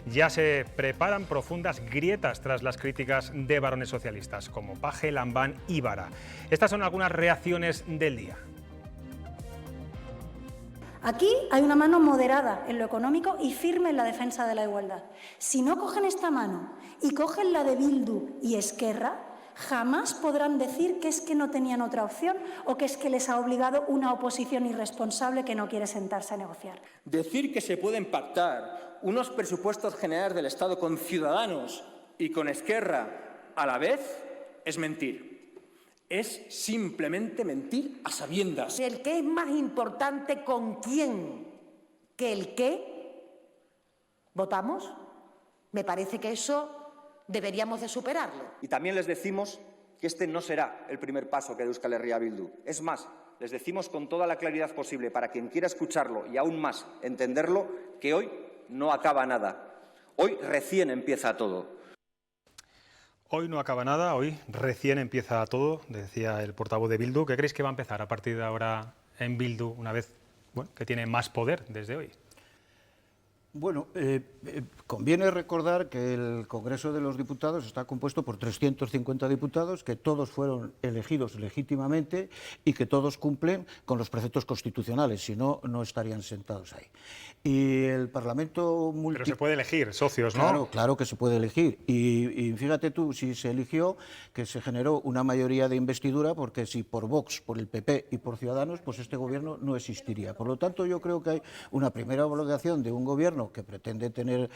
ya se preparan profundas grietas tras las críticas de varones socialistas como Paje, Lambán y Vara. Estas son algunas reacciones del día. Aquí hay una mano moderada en lo económico y firme en la defensa de la igualdad. Si no cogen esta mano y cogen la de Bildu y Esquerra, jamás podrán decir que es que no tenían otra opción o que es que les ha obligado una oposición irresponsable que no quiere sentarse a negociar. Decir que se pueden pactar unos presupuestos generales del Estado con Ciudadanos y con Esquerra a la vez es mentir. Es simplemente mentir a sabiendas. El qué es más importante con quién que el qué votamos. Me parece que eso deberíamos de superarlo. Y también les decimos que este no será el primer paso que dé Euskal Herria Bildu. Es más, les decimos con toda la claridad posible para quien quiera escucharlo y aún más entenderlo, que hoy no acaba nada. Hoy recién empieza todo. Hoy no acaba nada, hoy recién empieza todo, decía el portavoz de Bildu. ¿Qué creéis que va a empezar a partir de ahora en Bildu, una vez que tiene más poder desde hoy? Bueno, conviene recordar que el Congreso de los Diputados está compuesto por 350 diputados, que todos fueron elegidos legítimamente y que todos cumplen con los preceptos constitucionales, si no, no estarían sentados ahí. Y el Parlamento... Pero se puede elegir socios, ¿no? Claro, claro que se puede elegir. Y fíjate tú, si se eligió, que se generó una mayoría de investidura, porque si por Vox, por el PP y por Ciudadanos, pues este gobierno no existiría. Por lo tanto, yo creo que hay una primera obligación de un gobierno que pretende tener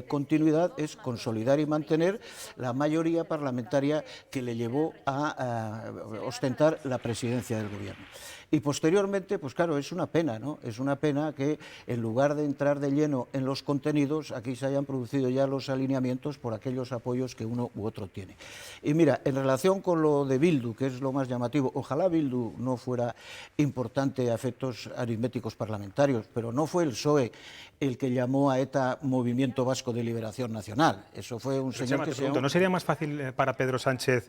continuidad, es consolidar y mantener la mayoría parlamentaria que le llevó a ostentar la presidencia del gobierno. Y posteriormente, pues claro, es una pena, ¿no? Es una pena que en lugar de entrar de lleno en los contenidos, aquí se hayan producido ya los alineamientos por aquellos apoyos que uno u otro tiene. Y mira, en relación con lo de Bildu, que es lo más llamativo, ojalá Bildu no fuera importante a efectos aritméticos parlamentarios, pero no fue el PSOE el que llamó a ETA Movimiento Vasco de Liberación Nacional. Eso fue un señor que se llamó... ¿No sería más fácil para Pedro Sánchez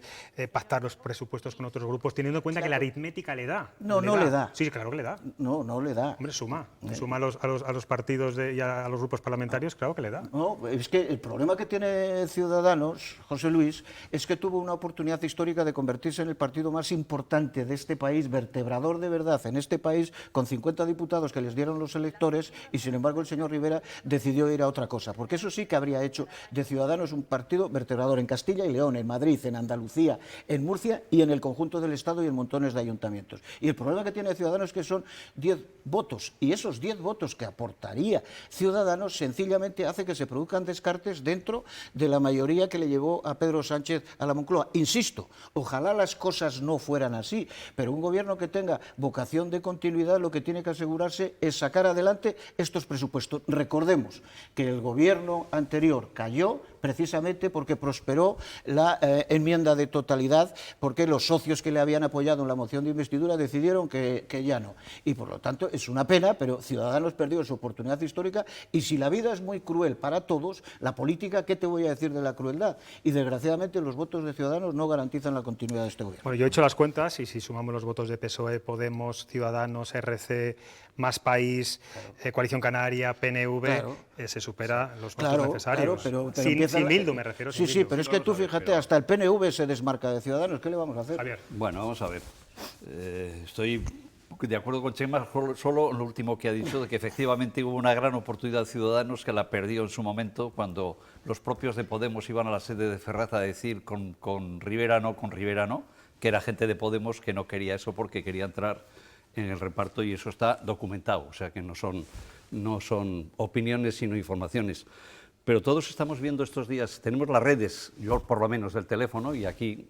pactar los presupuestos con otros grupos, teniendo en cuenta que la aritmética le da? No le da. Sí, claro que le da. No le da. Hombre, suma a los partidos y a los grupos parlamentarios, claro que le da. No, es que el problema que tiene Ciudadanos, José Luis, es que tuvo una oportunidad histórica de convertirse en el partido más importante de este país, vertebrador de verdad en este país, con 50 diputados que les dieron los electores, y sin embargo el señor Rivera decidió ir a otra cosa, porque eso sí que habría hecho de Ciudadanos un partido vertebrador en Castilla y León, en Madrid, en Andalucía, en Murcia y en el conjunto del Estado y en montones de ayuntamientos. Y el problema que tiene Ciudadanos es que son 10 votos, y esos 10 votos que aportaría Ciudadanos sencillamente hace que se produzcan descartes dentro de la mayoría que le llevó a Pedro Sánchez a la Moncloa. Insisto, ojalá las cosas no fueran así, pero un gobierno que tenga vocación de continuidad lo que tiene que asegurarse es sacar adelante estos presupuestos. Recordemos que el gobierno anterior cayó precisamente porque prosperó la enmienda de totalidad, porque los socios que le habían apoyado en la moción de investidura decidieron que ya no. Y por lo tanto es una pena, pero Ciudadanos perdió su oportunidad histórica, y si la vida es muy cruel para todos, la política, ¿qué te voy a decir de la crueldad? Y desgraciadamente los votos de Ciudadanos no garantizan la continuidad de este gobierno. Bueno, yo he hecho las cuentas y si sumamos los votos de PSOE, Podemos, Ciudadanos, RC, Más País, Coalición Canaria, PNV, claro, se supera los votos necesarios. Pero sin Bildu, me refiero. Sí, sí, pero es que tú fíjate, hasta el PNV se desmarca de Ciudadanos. ¿Qué le vamos a hacer? Javier. Bueno, vamos a ver. Estoy de acuerdo con Chema, solo lo último que ha dicho, de que efectivamente hubo una gran oportunidad de Ciudadanos que la perdió en su momento cuando los propios de Podemos iban a la sede de Ferraz a decir con Rivera no, que era gente de Podemos que no quería eso porque quería entrar en el reparto, y eso está documentado, o sea que no son opiniones sino informaciones. Pero todos estamos viendo estos días, tenemos las redes, yo por lo menos del teléfono, y aquí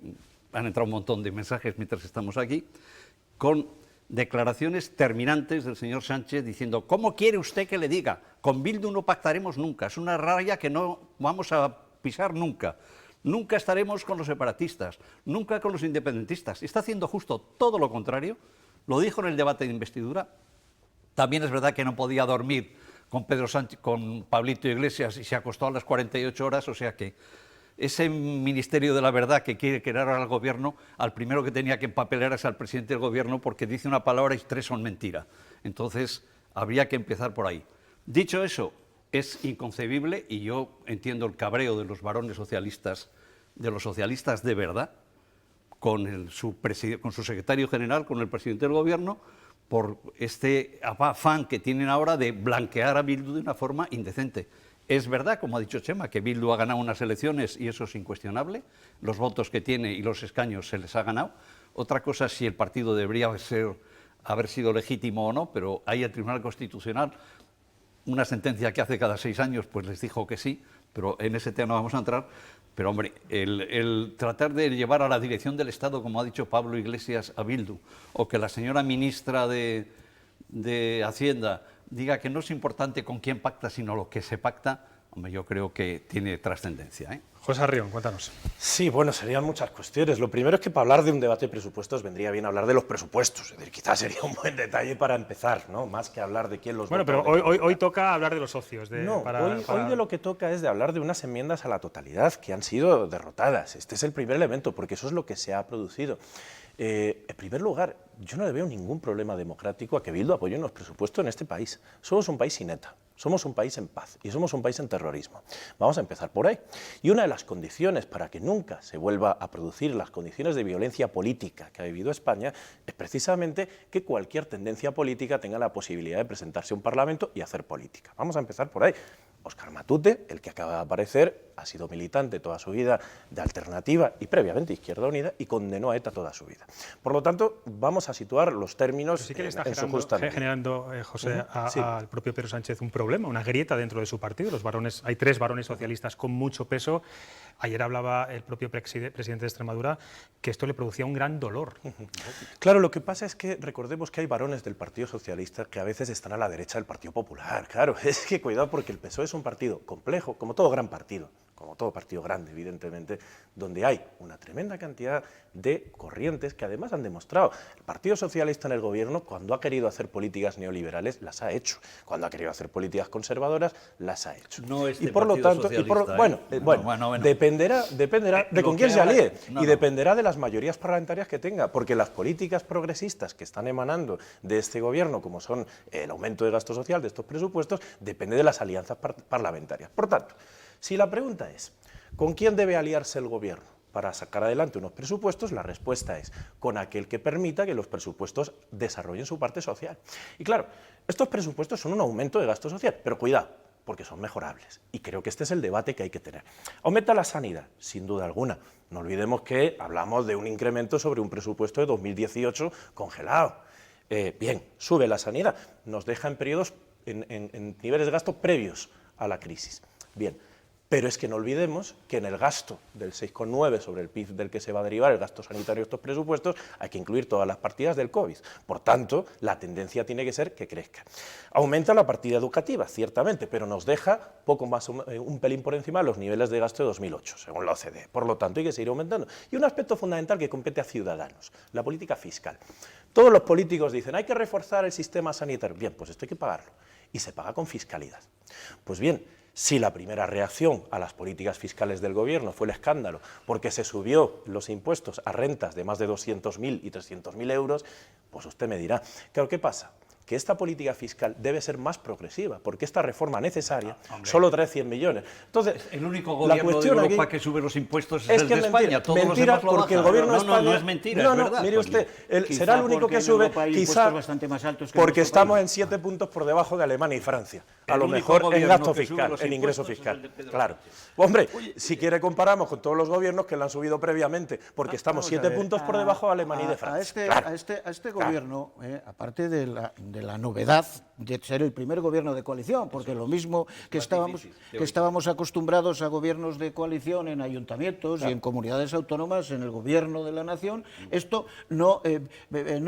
han entrado un montón de mensajes mientras estamos aquí, con declaraciones terminantes del señor Sánchez diciendo: ¿cómo quiere usted que le diga? Con Bildu no pactaremos nunca, es una raya que no vamos a pisar nunca. Nunca estaremos con los separatistas, nunca con los independentistas. Está haciendo justo todo lo contrario. Lo dijo en el debate de investidura. También es verdad que no podía dormir con Pedro Sánchez, con Pablito Iglesias, y se acostó a las 48 horas, o sea que ese Ministerio de la Verdad que quiere crear al gobierno, al primero que tenía que empapelar es al presidente del gobierno, porque dice una palabra y 3 son mentira. Entonces, habría que empezar por ahí. Dicho eso, es inconcebible, y yo entiendo el cabreo de los varones socialistas, de los socialistas de verdad, con su secretario general, con el presidente del gobierno, por este afán que tienen ahora de blanquear a Bildu de una forma indecente. Es verdad, como ha dicho Chema, que Bildu ha ganado unas elecciones y eso es incuestionable, los votos que tiene y los escaños se les ha ganado. Otra cosa es si el partido debería haber sido legítimo o no, pero ahí el Tribunal Constitucional, una sentencia que hace cada 6 años, pues les dijo que sí, pero en ese tema no vamos a entrar. Pero hombre, el tratar de llevar a la dirección del Estado, como ha dicho Pablo Iglesias, a Bildu, o que la señora ministra de Hacienda diga que no es importante con quién pacta, sino lo que se pacta, hombre, yo creo que tiene trascendencia, ¿eh? José Arrión, cuéntanos. Sí, bueno, serían muchas cuestiones. Lo primero es que para hablar de un debate de presupuestos vendría bien hablar de los presupuestos. Es decir, quizás sería un buen detalle para empezar, ¿no? Más que hablar de quién los Bueno, votó, pero hoy toca hablar de los socios. Hoy de lo que toca es de hablar de unas enmiendas a la totalidad que han sido derrotadas. Este es el primer elemento, porque eso es lo que se ha producido. En primer lugar, yo no le veo ningún problema democrático a que Bildu apoye unos presupuestos en este país. Somos un país sin ETA, somos un país en paz y somos un país en terrorismo. Vamos a empezar por ahí. Y una de las condiciones para que nunca se vuelva a producir las condiciones de violencia política que ha vivido España es precisamente que cualquier tendencia política tenga la posibilidad de presentarse a un parlamento y hacer política. Vamos a empezar por ahí. Óscar Matute, el que acaba de aparecer, ha sido militante toda su vida de Alternativa y previamente Izquierda Unida y condenó a ETA toda su vida. Por lo tanto, vamos a situar los términos sí que le está en su justa medida. generando, José, al propio Pedro Sánchez un problema, una grieta dentro de su partido. Los varones, hay 3 varones socialistas con mucho peso. Ayer hablaba el propio presidente de Extremadura que esto le producía un gran dolor. Claro, lo que pasa es que recordemos que hay varones del Partido Socialista que a veces están a la derecha del Partido Popular. Claro, es que cuidado porque el PSOE es un partido complejo, como todo gran partido, como todo partido grande, evidentemente, donde hay una tremenda cantidad de corrientes que además han demostrado. El Partido Socialista en el gobierno, cuando ha querido hacer políticas neoliberales, las ha hecho. Cuando ha querido hacer políticas conservadoras, las ha hecho. No este y por lo tanto, bueno. dependerá de con quién se alíe y dependerá de las mayorías parlamentarias que tenga, porque las políticas progresistas que están emanando de este gobierno, como son el aumento de gasto social de estos presupuestos, depende de las alianzas parlamentarias. Por tanto, si la pregunta es, ¿con quién debe aliarse el gobierno para sacar adelante unos presupuestos? La respuesta es, con aquel que permita que los presupuestos desarrollen su parte social. Y claro, estos presupuestos son un aumento de gasto social, pero cuidado, porque son mejorables. Y creo que este es el debate que hay que tener. ¿Aumenta la sanidad? Sin duda alguna. No olvidemos que hablamos de un incremento sobre un presupuesto de 2018 congelado. Bien, sube la sanidad, nos deja en periodos, en niveles de gasto previos a la crisis. Bien. Pero es que no olvidemos que en el gasto del 6,9 sobre el PIB del que se va a derivar el gasto sanitario de estos presupuestos hay que incluir todas las partidas del COVID. Por tanto, la tendencia tiene que ser que crezca. Aumenta la partida educativa, ciertamente, pero nos deja poco más, un pelín por encima de los niveles de gasto de 2008, según la OCDE. Por lo tanto, hay que seguir aumentando. Y un aspecto fundamental que compete a Ciudadanos, la política fiscal. Todos los políticos dicen, hay que reforzar el sistema sanitario. Bien, pues esto hay que pagarlo. Y se paga con fiscalidad. Pues bien, si la primera reacción a las políticas fiscales del gobierno fue el escándalo porque se subió los impuestos a rentas de más de 200.000 y 300.000 euros, pues usted me dirá, claro, ¿qué pasa? Que esta política fiscal debe ser más progresiva, porque esta reforma necesaria solo trae 100 millones. Entonces, el único gobierno de Europa que sube los impuestos es el de España. Todos mentira, los demás porque el gobierno de España... No es mentira, es verdad. Mire usted, será el único que sube, quizá bastante más altos que porque estamos en 7 puntos por debajo de Alemania y Francia. A lo mejor en gasto fiscal, en ingreso fiscal. Claro. Hombre, si quiere comparamos con todos los gobiernos que la han subido previamente, porque estamos 7 puntos por debajo de Alemania y de Francia. A este gobierno, aparte de la novedad de ser el primer gobierno de coalición, porque lo mismo que estábamos acostumbrados a gobiernos de coalición en ayuntamientos y en comunidades autónomas, en el gobierno de la nación, esto no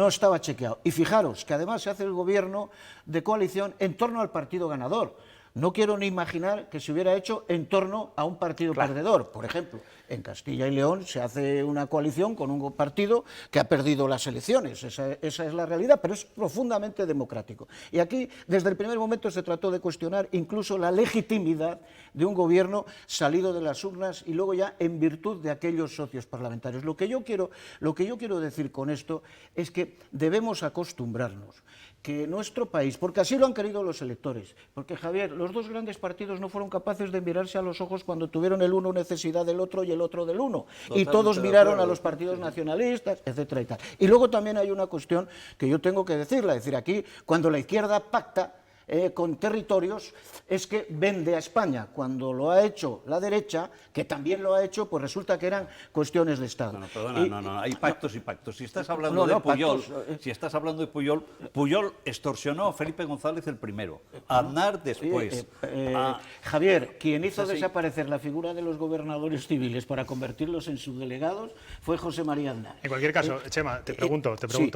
estaba chequeado. Y fijaros que además se hace el gobierno de coalición en torno al partido ganador. No quiero ni imaginar que se hubiera hecho en torno a un partido perdedor. Por ejemplo, en Castilla y León se hace una coalición con un partido que ha perdido las elecciones, esa es la realidad, pero es profundamente democrático. Y aquí, desde el primer momento, se trató de cuestionar incluso la legitimidad de un gobierno salido de las urnas y luego ya en virtud de aquellos socios parlamentarios. Lo que yo quiero decir con esto es que debemos acostumbrarnos que nuestro país, porque así lo han querido los electores, porque Javier, los dos grandes partidos no fueron capaces de mirarse a los ojos cuando tuvieron el uno necesidad del otro y el otro del uno, y todos miraron a los partidos nacionalistas, etcétera y tal. Y luego también hay una cuestión que yo tengo que decirla, es decir, aquí cuando la izquierda pacta con territorios es que vende a España. Cuando lo ha hecho la derecha, que también lo ha hecho, pues resulta que eran cuestiones de Estado. No, perdona, no, hay pactos y pactos. Si estás hablando de Pujol, Pujol extorsionó a Felipe González el primero, a Aznar después. Javier, quien hizo desaparecer la figura de los gobernadores civiles para convertirlos en subdelegados fue José María Aznar. En cualquier caso, Chema, te pregunto. Sí,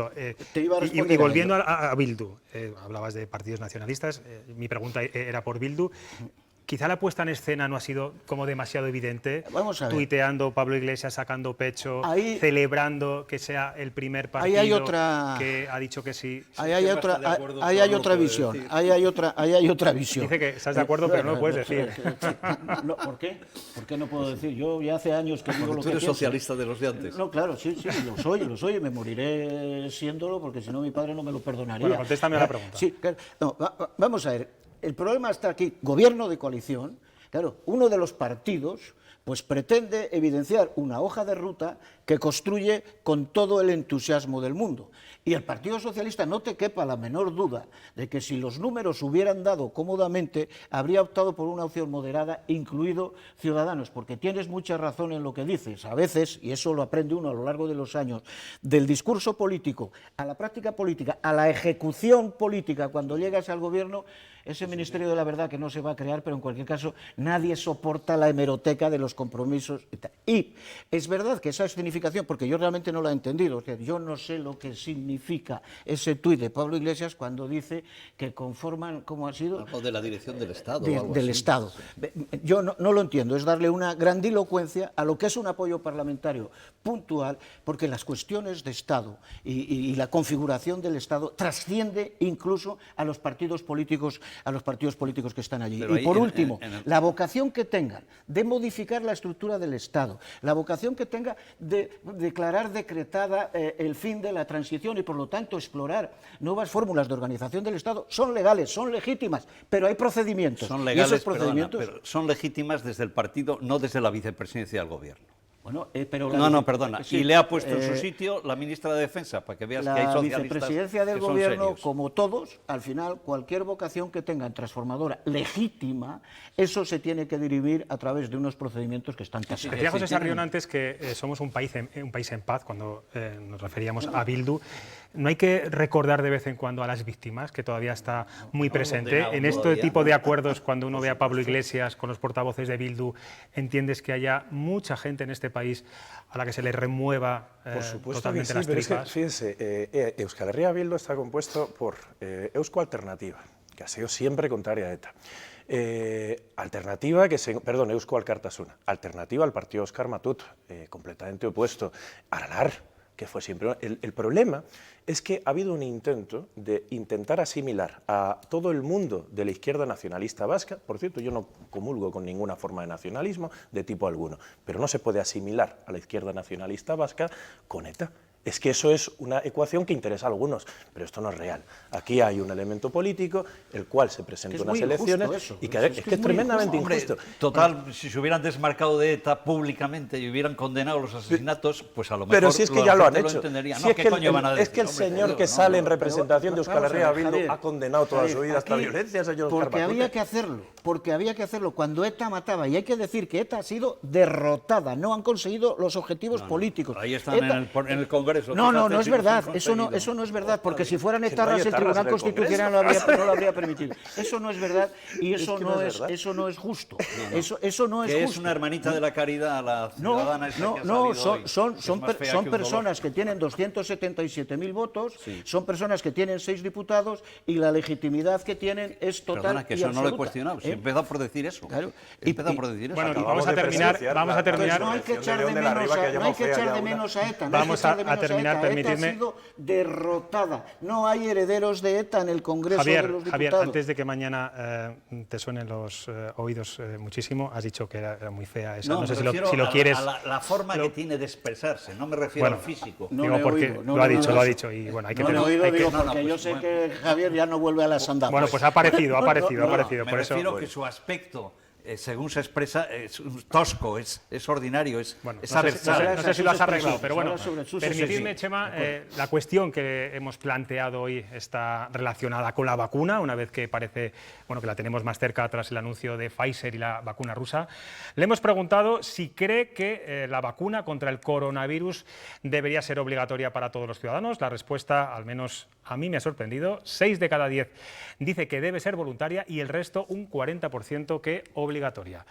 te iba a responder y volviendo a Bildu, hablabas de partidos nacionalistas. Mi pregunta era por Bildu. Quizá la puesta en escena no ha sido como demasiado evidente. Vamos a ver. Tuiteando Pablo Iglesias, sacando pecho, celebrando que sea el primer partido que ha dicho que sí. Ahí hay otra visión. Ahí hay otra visión. Dice que estás de acuerdo, pero no lo puedes decir. No, ¿por qué? ¿Por qué no puedo decir? Yo ya hace años que digo lo que tú eres socialista de los de antes. No, claro, sí, lo soy y me moriré siéndolo, porque si no mi padre no me lo perdonaría. Bueno, contéstame a la pregunta. Sí, no, vamos a ver. El problema está aquí, gobierno de coalición, claro, uno de los partidos pues pretende evidenciar una hoja de ruta que construye con todo el entusiasmo del mundo. Y el Partido Socialista, no te quepa la menor duda de que si los números hubieran dado cómodamente, habría optado por una opción moderada, incluido Ciudadanos, porque tienes mucha razón en lo que dices. A veces, y eso lo aprende uno a lo largo de los años, del discurso político a la práctica política, a la ejecución política, cuando llegas al gobierno, ese Ministerio de la Verdad que no se va a crear, pero en cualquier caso nadie soporta la hemeroteca de los compromisos y tal. Y es verdad que esa escenificación, porque yo realmente no la he entendido, o sea, yo no sé lo que significa ese tuit de Pablo Iglesias cuando dice que conforman, ¿cómo ha sido? Algo de la dirección del Estado. Del Estado. Yo no lo entiendo, es darle una grandilocuencia a lo que es un apoyo parlamentario puntual, porque las cuestiones de Estado y la configuración del Estado trasciende incluso a los partidos políticos que están allí. Pero y por último, la vocación que tengan de modificar la estructura del Estado, la vocación que tenga de declarar decretada el fin de la transición y por lo tanto explorar nuevas fórmulas de organización del Estado, son legales, son legítimas, pero hay procedimientos. Son legales, y esos procedimientos pero son legítimas desde el partido, no desde la vicepresidencia del gobierno. Bueno, pero perdona. Sí, y le ha puesto en su sitio la ministra de Defensa, para que veas que hay socialistas. La vicepresidencia del gobierno, como todos, al final, cualquier vocación que tengan transformadora legítima, eso se tiene que dirimir a través de unos procedimientos que están tasados. Decía José Sarrión antes que somos un país en paz, cuando nos referíamos a Bildu. No hay que recordar de vez en cuando a las víctimas, que todavía está muy presente. En este tipo de acuerdos, cuando uno ve a Pablo Iglesias con los portavoces de Bildu, entiendes que haya mucha gente en este país a la que se le remueva totalmente las tripas. Pero es que, fíjense, Euskal Herria Bildu está compuesto por Eusko Alternativa, que ha sido siempre contraria a ETA. Eusko Alkartasuna, alternativa al partido Oskar Matut, completamente opuesto. Aralar, que fue siempre... El problema es que ha habido un intento de intentar asimilar a todo el mundo de la izquierda nacionalista vasca. Por cierto, yo no comulgo con ninguna forma de nacionalismo de tipo alguno, pero no se puede asimilar a la izquierda nacionalista vasca con ETA. Es que eso es una ecuación que interesa a algunos, pero esto no es real. Aquí hay un elemento político, el cual se presenta en unas elecciones y que es tremendamente injusto. Total, si se hubieran desmarcado de ETA públicamente y hubieran condenado los asesinatos, pues a lo mejor... Pero si es que ya lo han hecho. Es que el señor que sale en representación de Euskal Herria Bildu ha condenado toda su vida esta violencia, señor Oskar Matute. Porque había que hacerlo cuando ETA mataba, y hay que decir que ETA ha sido derrotada, no han conseguido los objetivos políticos. Ahí están en el Congreso. No es verdad, eso no es verdad, porque si fueran etarras el Tribunal Constitucional no lo habría permitido. Eso no es verdad y eso no es justo. Eso no es justo. Es una hermanita de la caridad a la ciudadana. Son personas que tienen 277.000 votos, son personas que tienen 6 diputados y la legitimidad que tienen es total. Perdona, que y eso absoluta. no lo he cuestionado. empezó por decir eso. Claro. Empezó por decir eso. Bueno, Acabamos vamos a de terminar. presenciar No hay que echar de menos a ETA. Vamos a terminar, permitidme. ETA ha sido derrotada. No hay herederos de ETA en el Congreso de los Diputados. Javier, antes de que mañana te suenen los oídos muchísimo, has dicho que era muy fea esa. No sé si lo quieres. A la forma que tiene de expresarse, no me refiero al físico. Digo, porque lo ha dicho y bueno, hay que tener. Porque yo sé que Javier ya no vuelve a las andadas. Bueno, pues ha aparecido. Me Por eso. refiero que su aspecto, según se expresa, es tosco, es ordinario, es adversario. No sé si lo has arreglado, pero bueno, permitidme, Chema, la cuestión que hemos planteado hoy está relacionada con la vacuna, una vez que parece que la tenemos más cerca tras el anuncio de Pfizer y la vacuna rusa. Le hemos preguntado si cree que la vacuna contra el coronavirus debería ser obligatoria para todos los ciudadanos. La respuesta, al menos a mí me ha sorprendido, 6 de cada 10 dice que debe ser voluntaria y el resto, un 40%, que obligatoria.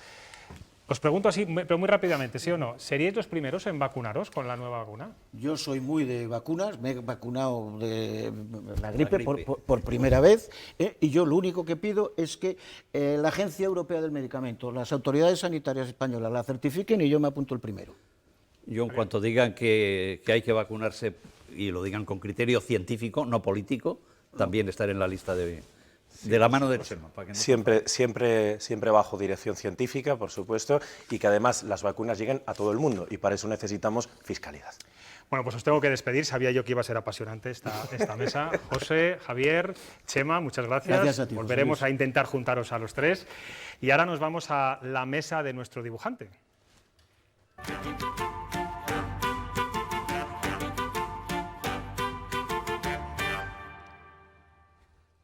Os pregunto así, pero muy rápidamente, ¿sí o no? ¿Seríais los primeros en vacunaros con la nueva vacuna? Yo soy muy de vacunas, me he vacunado de la gripe por primera vez, y yo lo único que pido es que la Agencia Europea del Medicamento, las autoridades sanitarias españolas la certifiquen y yo me apunto el primero. Yo, en cuanto digan que hay que vacunarse y lo digan con criterio científico, no político, también estaré en la lista de la mano de Chema. Siempre bajo dirección científica, por supuesto, y que además las vacunas lleguen a todo el mundo, y para eso necesitamos fiscalidad. Bueno, pues os tengo que despedir. Sabía yo que iba a ser apasionante esta mesa. José, Javier, Chema, muchas gracias. Gracias a ti, Volveremos a intentar juntaros a los tres. Y ahora nos vamos a la mesa de nuestro dibujante.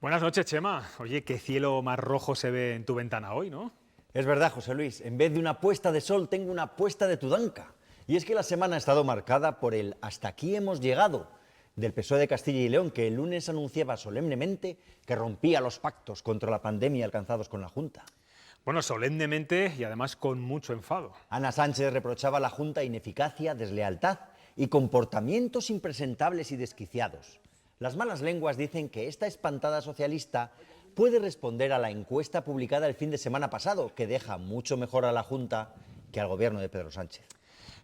Buenas noches, Chema. Oye, qué cielo más rojo se ve en tu ventana hoy, ¿no? Es verdad, José Luis. En vez de una puesta de sol, tengo una puesta de Tudanka. Y es que la semana ha estado marcada por el "hasta aquí hemos llegado" del PSOE de Castilla y León, que el lunes anunciaba solemnemente que rompía los pactos contra la pandemia alcanzados con la Junta. Bueno, solemnemente y además con mucho enfado. Ana Sánchez reprochaba a la Junta ineficacia, deslealtad y comportamientos impresentables y desquiciados. Las malas lenguas dicen que esta espantada socialista puede responder a la encuesta publicada el fin de semana pasado, que deja mucho mejor a la Junta que al gobierno de Pedro Sánchez.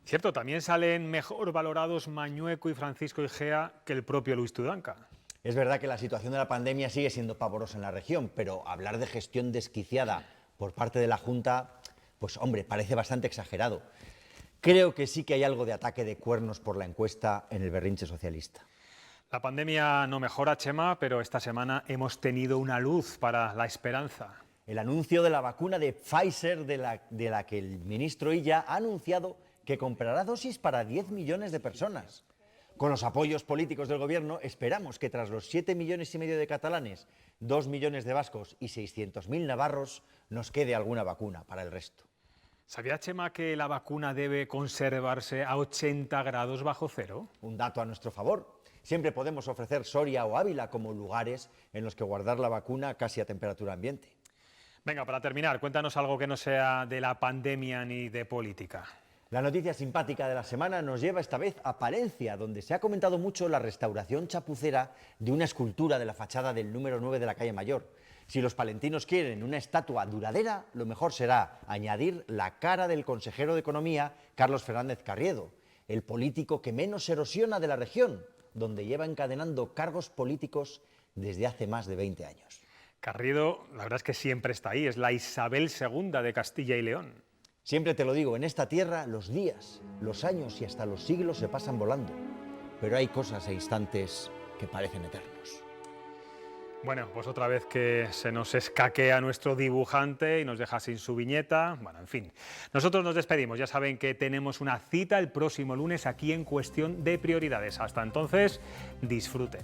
Cierto, también salen mejor valorados Mañueco y Francisco Igea que el propio Luis Tudanka. Es verdad que la situación de la pandemia sigue siendo pavorosa en la región, pero hablar de gestión desquiciada por parte de la Junta, pues hombre, parece bastante exagerado. Creo que sí que hay algo de ataque de cuernos por la encuesta en el berrinche socialista. La pandemia no mejora, Chema, pero esta semana hemos tenido una luz para la esperanza. El anuncio de la vacuna de Pfizer, de la que el ministro Illa ha anunciado que comprará dosis para 10 millones de personas. Con los apoyos políticos del gobierno, esperamos que tras los 7,5 millones de catalanes, 2 millones de vascos y 600.000 navarros, nos quede alguna vacuna para el resto. ¿Sabía, Chema, que la vacuna debe conservarse a 80 grados bajo cero? Un dato a nuestro favor. Siempre podemos ofrecer Soria o Ávila como lugares en los que guardar la vacuna casi a temperatura ambiente. Venga, para terminar, cuéntanos algo que no sea de la pandemia ni de política. La noticia simpática de la semana nos lleva esta vez a Palencia, donde se ha comentado mucho la restauración chapucera de una escultura de la fachada del número 9 de la calle Mayor. Si los palentinos quieren una estatua duradera, lo mejor será añadir la cara del consejero de Economía, Carlos Fernández Carriedo, el político que menos erosiona de la región, donde lleva encadenando cargos políticos desde hace más de 20 años. Carriedo, la verdad es que siempre está ahí, es la Isabel II de Castilla y León. Siempre te lo digo, en esta tierra los días, los años y hasta los siglos se pasan volando, pero hay cosas e instantes que parecen eternos. Bueno, pues otra vez que se nos escaquea nuestro dibujante y nos deja sin su viñeta. Bueno, en fin, nosotros nos despedimos. Ya saben que tenemos una cita el próximo lunes aquí en Cuestión de Prioridades. Hasta entonces, disfruten.